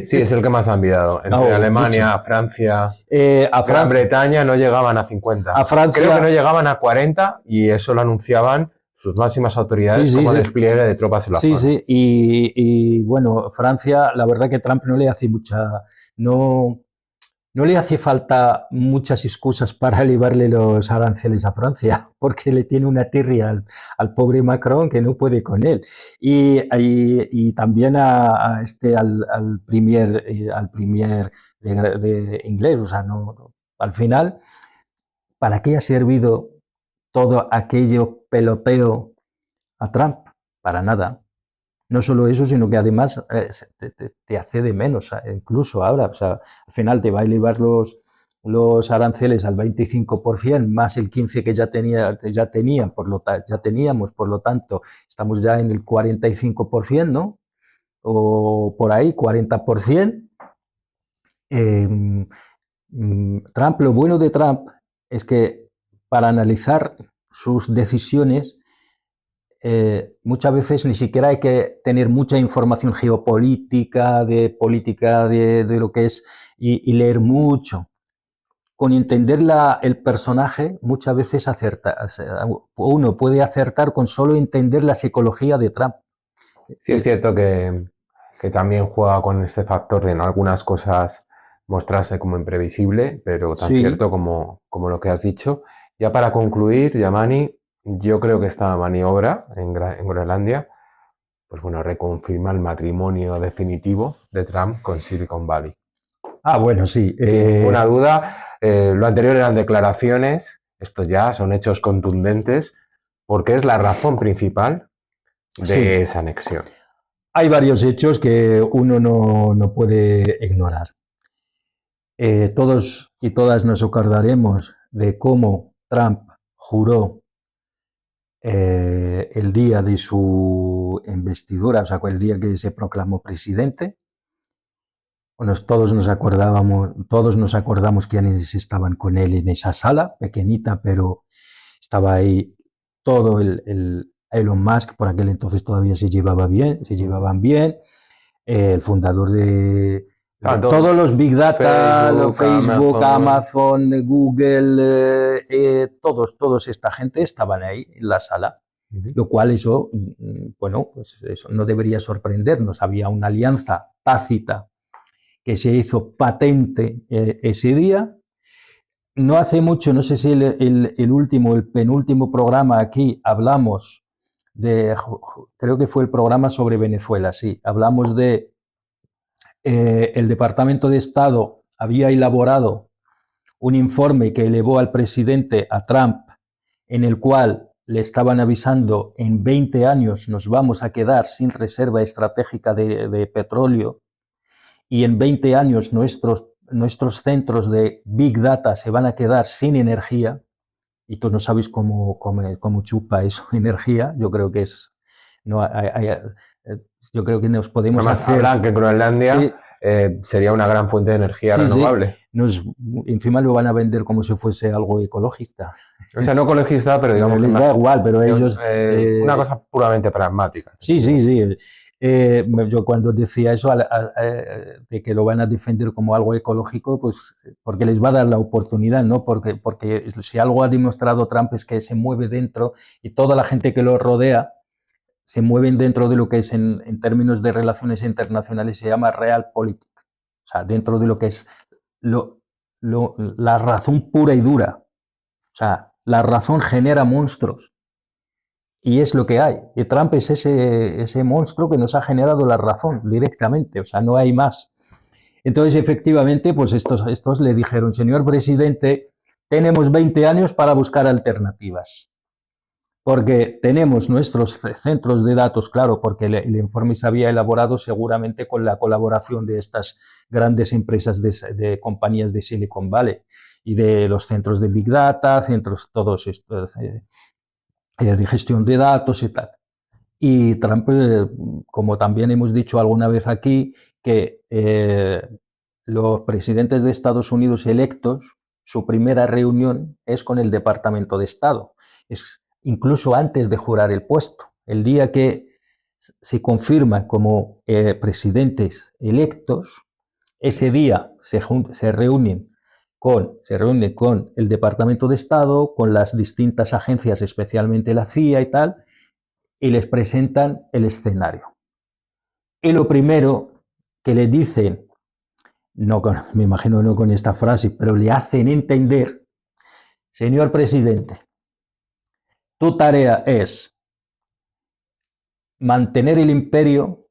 Sí, es el que más ha enviado. Entre Alemania, mucho. Francia, Gran Bretaña no llegaban a 50. A Francia, creo que no llegaban a 40 y eso lo anunciaban sus máximas autoridades como despliegue de tropas en la zona. Sí, y bueno, Francia, la verdad que Trump no le hace no le hace falta muchas excusas para elevarle los aranceles a Francia, porque le tiene una tirria al pobre Macron que no puede con él. Y también al premier de inglés. O sea, al final, ¿para qué ha servido todo aquello peloteo a Trump? Para nada. No solo eso, sino que además te hace de menos, incluso ahora. O sea, al final te va a elevar los aranceles al 25%, más el 15% que ya teníamos, por lo tanto, estamos ya en el 45%, ¿no? O por ahí, 40%. Trump, lo bueno de Trump es que para analizar sus decisiones muchas veces ni siquiera hay que tener mucha información geopolítica, de política, de lo que es, y leer mucho. Con entender el personaje muchas veces uno puede acertar con solo entender la psicología de Trump. Sí, es cierto que también juega con ese factor de en algunas cosas mostrarse como imprevisible, pero tan Sí. cierto como lo que has dicho. Ya para concluir, Yamani, yo creo que esta maniobra en Groenlandia, pues bueno, reconfirma el matrimonio definitivo de Trump con Silicon Valley. Ah, bueno, sí. Sin ninguna duda, lo anterior eran declaraciones, estos ya son hechos contundentes, porque es la razón principal de esa anexión. Hay varios hechos que uno no puede ignorar. Todos y todas nos acordaremos de cómo Trump juró el día de su investidura, o sea, el día que se proclamó presidente. Todos nos acordamos quiénes estaban con él en esa sala, pequeñita, pero estaba ahí todo el Elon Musk, por aquel entonces todavía se llevaban bien, el fundador de todos los Big Data, Facebook, Amazon, Google, todos esta gente estaban ahí en la sala, lo cual eso, bueno, pues eso no debería sorprendernos. Había una alianza tácita que se hizo patente ese día. No hace mucho, no sé si el penúltimo programa aquí hablamos creo que fue el programa sobre Venezuela, sí, hablamos de el Departamento de Estado había elaborado un informe que elevó al presidente, a Trump, en el cual le estaban avisando: en 20 años nos vamos a quedar sin reserva estratégica de petróleo, y en 20 años nuestros centros de Big Data se van a quedar sin energía, y tú no sabes cómo chupa eso energía. Yo creo que yo creo que nos podemos Además, hablan que en Groenlandia sí, sería una gran fuente de energía renovable. Sí. Encima lo van a vender como si fuese algo ecologista. O sea, no ecologista, pero digamos... les da igual, pero ellos... una cosa puramente pragmática. Sí. Yo cuando decía eso, de que lo van a defender como algo ecológico, pues porque les va a dar la oportunidad, ¿no? Porque si algo ha demostrado Trump es que se mueve dentro, y toda la gente que lo rodea se mueven dentro de lo que es, en términos de relaciones internacionales, se llama realpolitik. O sea, dentro de lo que es la razón pura y dura. O sea, la razón genera monstruos. Y es lo que hay. Y Trump es ese monstruo que nos ha generado la razón directamente. O sea, no hay más. Entonces, efectivamente, pues estos le dijeron: señor presidente, tenemos 20 años para buscar alternativas. Porque tenemos nuestros centros de datos, claro, porque el informe se había elaborado seguramente con la colaboración de estas grandes empresas de compañías de Silicon Valley y de los centros de Big Data, centros todos estos de gestión de datos y tal. Y Trump, como también hemos dicho alguna vez aquí, que los presidentes de Estados Unidos electos, su primera reunión es con el Departamento de Estado. Es incluso antes de jurar el puesto. El día que se confirman como presidentes electos, ese día se reúnen con el Departamento de Estado, con las distintas agencias, especialmente la CIA y tal, y les presentan el escenario. Y lo primero que le dicen, me imagino no con esta frase, pero le hacen entender: señor presidente, tu tarea es mantener el imperio,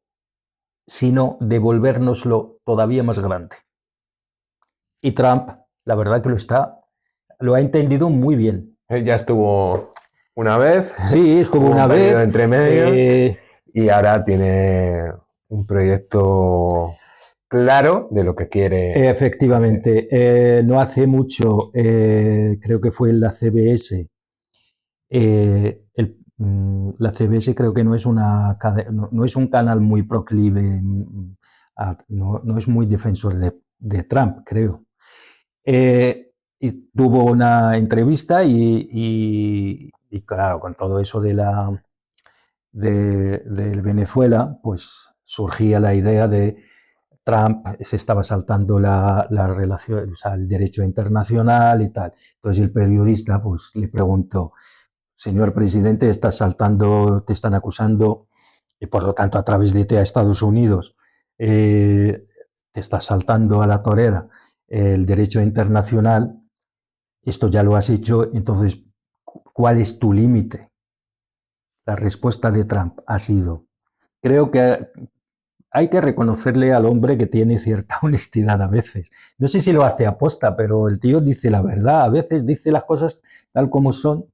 sino devolvérnoslo todavía más grande. Y Trump, la verdad que lo ha entendido muy bien. Ya estuvo una vez. Sí, estuvo una vez. Entre medio. Y ahora tiene un proyecto claro de lo que quiere. Efectivamente, no hace mucho, creo que fue en la CBS. La CBS creo que no es no es un canal muy proclive, no es muy defensor de Trump, creo. Y tuvo una entrevista y claro, con todo eso de Venezuela, pues surgía la idea de Trump se estaba saltando la relación, o sea, el derecho internacional y tal. Entonces el periodista pues le preguntó, señor presidente, estás saltando, te están acusando, y por lo tanto a través de ti a Estados Unidos, te estás saltando a la torera el derecho internacional, esto ya lo has hecho, entonces, ¿cuál es tu límite? La respuesta de Trump ha sido, creo que hay que reconocerle al hombre que tiene cierta honestidad a veces. No sé si lo hace aposta, pero el tío dice la verdad, a veces dice las cosas tal como son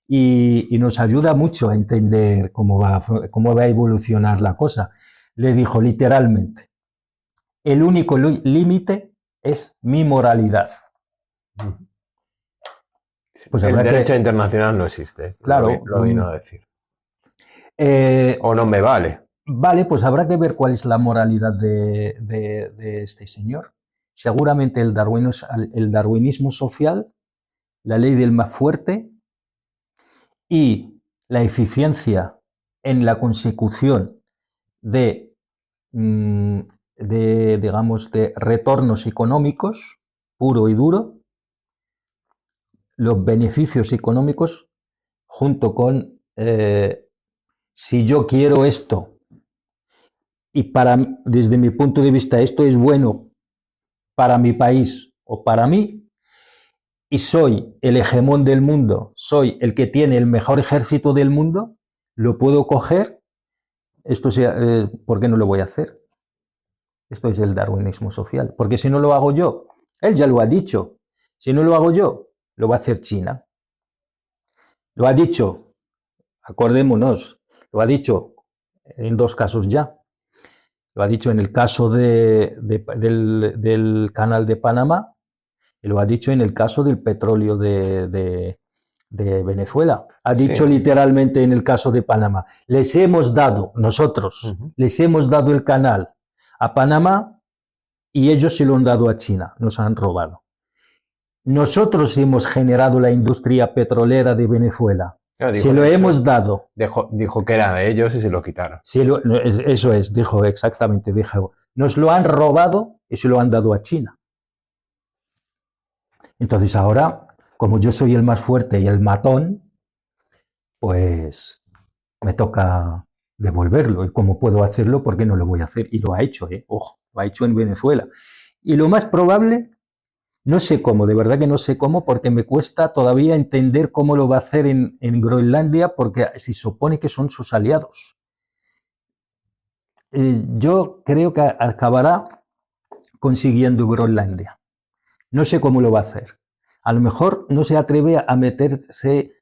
y nos ayuda mucho a entender cómo va a evolucionar la cosa. Le dijo literalmente, el único límite es mi moralidad. Pues el derecho internacional no existe, claro, lo vino a decir. O no me vale. Vale, pues habrá que ver cuál es la moralidad de este señor. Seguramente el darwinismo social, la ley del más fuerte y la eficiencia en la consecución de digamos, de retornos económicos, puro y duro, los beneficios económicos junto con si yo quiero esto y desde mi punto de vista esto es bueno para mi país o para mí, y soy el hegemón del mundo, soy el que tiene el mejor ejército del mundo, lo puedo coger, ¿por qué no lo voy a hacer? Esto es el darwinismo social, porque si no lo hago yo, él ya lo ha dicho, si no lo hago yo, lo va a hacer China. Lo ha dicho, acordémonos, lo ha dicho en 2 casos ya. Lo ha dicho en el caso del canal de Panamá y lo ha dicho en el caso del petróleo de Venezuela. Ha dicho literalmente en el caso de Panamá, les hemos dado, nosotros, les hemos dado el canal a Panamá y ellos se lo han dado a China, nos han robado. Nosotros hemos generado la industria petrolera de Venezuela. Se lo hemos dado. Dijo que era de ellos y se lo quitaron. Eso es, dijo exactamente. Dijo, nos lo han robado y se lo han dado a China. Entonces ahora, como yo soy el más fuerte y el matón, pues me toca devolverlo. Y como puedo hacerlo, ¿por qué no lo voy a hacer? Y lo ha hecho, ojo, lo ha hecho en Venezuela. Y lo más probable, no sé cómo, de verdad que no sé cómo, porque me cuesta todavía entender cómo lo va a hacer en Groenlandia, porque se supone que son sus aliados. Yo creo que acabará consiguiendo Groenlandia. No sé cómo lo va a hacer. A lo mejor no se atreve a meterse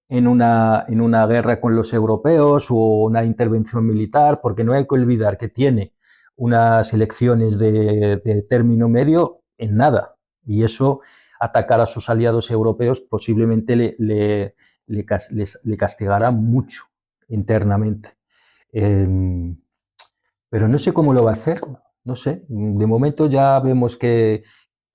en una guerra con los europeos o una intervención militar, porque no hay que olvidar que tiene unas elecciones de término medio en nada. Y eso, atacar a sus aliados europeos posiblemente le castigará mucho internamente. Pero no sé cómo lo va a hacer, no sé. De momento ya vemos que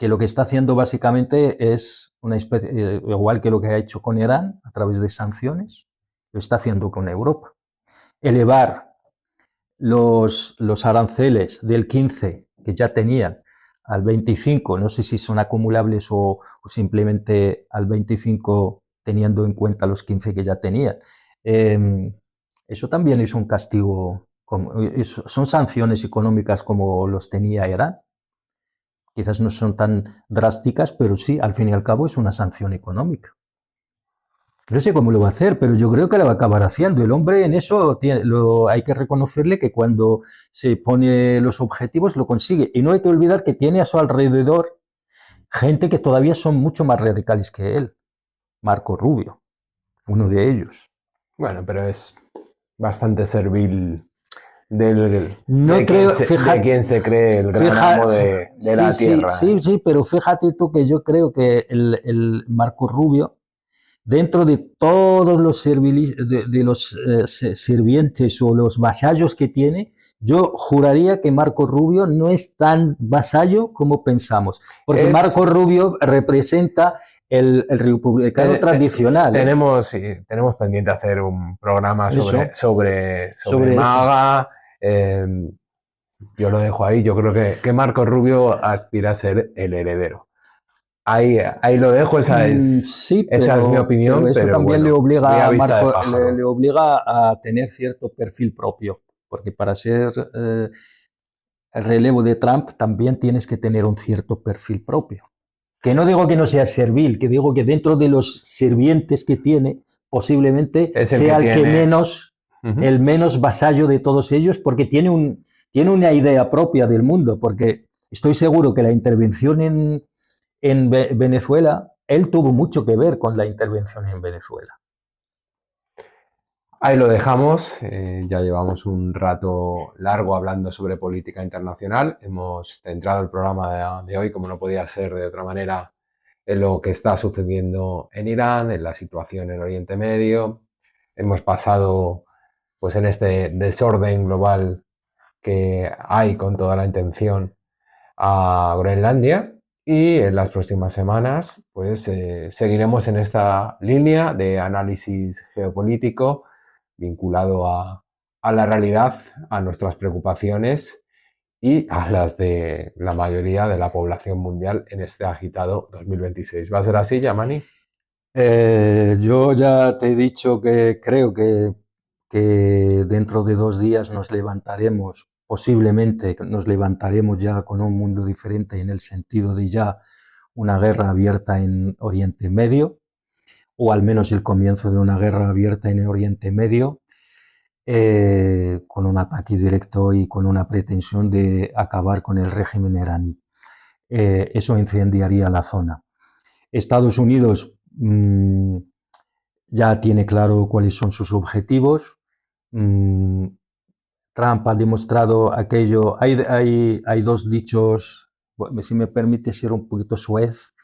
lo que está haciendo básicamente es una especie, igual que lo que ha hecho con Irán a través de sanciones, lo está haciendo con Europa. Elevar los aranceles del 15 que ya tenían al 25, no sé si son acumulables o simplemente al 25 teniendo en cuenta los 15 que ya tenían. Eso también es un castigo, son sanciones económicas como los tenía Irán. Quizás no son tan drásticas, pero sí, al fin y al cabo es una sanción económica. No sé cómo lo va a hacer, pero yo creo que lo va a acabar haciendo. El hombre en eso hay que reconocerle que cuando se pone los objetivos lo consigue. Y no hay que olvidar que tiene a su alrededor gente que todavía son mucho más radicales que él. Marco Rubio, uno de ellos. Bueno, pero es bastante servil No creo, de quien se cree el gran amo de la tierra. Sí, pero fíjate tú que yo creo que el Marco Rubio, dentro de todos los sirvientes o los vasallos que tiene, yo juraría que Marco Rubio no es tan vasallo como pensamos, porque Marco Rubio representa el republicano tradicional. Tenemos pendiente hacer un programa sobre Maga. Yo lo dejo ahí. Yo creo que Marco Rubio aspira a ser el heredero. Ahí lo dejo, esa es mi opinión. Pero eso pero también bueno, le obliga a tener cierto perfil propio, porque para ser el relevo de Trump también tienes que tener un cierto perfil propio. Que no digo que no sea servil, que digo que dentro de los sirvientes que tiene, posiblemente sea el que menos, el menos vasallo de todos ellos, porque tiene una idea propia del mundo, porque estoy seguro que la intervención en Venezuela, él tuvo mucho que ver con la intervención en Venezuela. Ahí lo dejamos, ya llevamos un rato largo hablando sobre política internacional. Hemos centrado el programa de hoy, como no podía ser de otra manera, en lo que está sucediendo en Irán, en la situación en Oriente Medio. Hemos pasado, pues en este desorden global que hay con toda la intención, a Groenlandia. Y en las próximas semanas, pues seguiremos en esta línea de análisis geopolítico vinculado a la realidad, a nuestras preocupaciones y a las de la mayoría de la población mundial en este agitado 2026. ¿Va a ser así, Yamani? Yo ya te he dicho que creo que dentro de 2 días nos levantaremos, posiblemente nos levantaremos ya con un mundo diferente en el sentido de ya una guerra abierta en Oriente Medio, o al menos el comienzo de una guerra abierta en Oriente Medio, con un ataque directo y con una pretensión de acabar con el régimen iraní. Eso incendiaría la zona. Estados Unidos ya tiene claro cuáles son sus objetivos. Trump ha demostrado aquello. Hay 2 dichos, si me permite ser un poquito suez.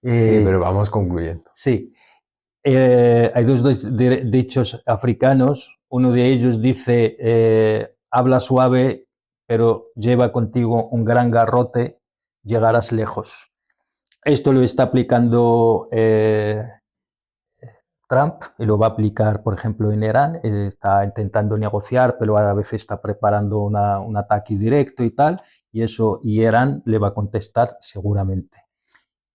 Sí, pero vamos concluyendo. Sí. Hay 2 dichos africanos. Uno de ellos dice, habla suave, pero lleva contigo un gran garrote, llegarás lejos. Esto lo está aplicando Trump y lo va a aplicar, por ejemplo, en Irán. Está intentando negociar, pero a veces está preparando un ataque directo y tal, y Irán le va a contestar seguramente.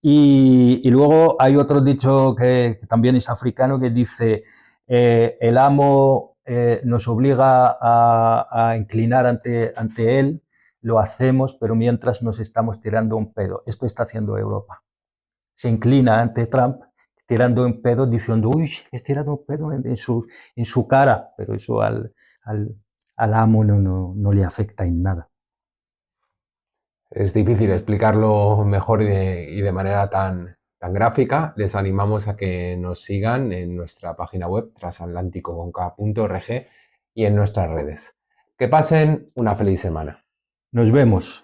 Y luego hay otro dicho que también es africano que dice, el amo nos obliga a inclinar ante él, lo hacemos, pero mientras nos estamos tirando un pedo. Esto está haciendo Europa. Se inclina ante Trump, tirando un pedo, diciendo, uy, es tirando un pedo en su cara, pero eso al amo no le afecta en nada. Es difícil explicarlo mejor y de manera tan gráfica. Les animamos a que nos sigan en nuestra página web transatlántico.org y en nuestras redes. Que pasen una feliz semana. Nos vemos.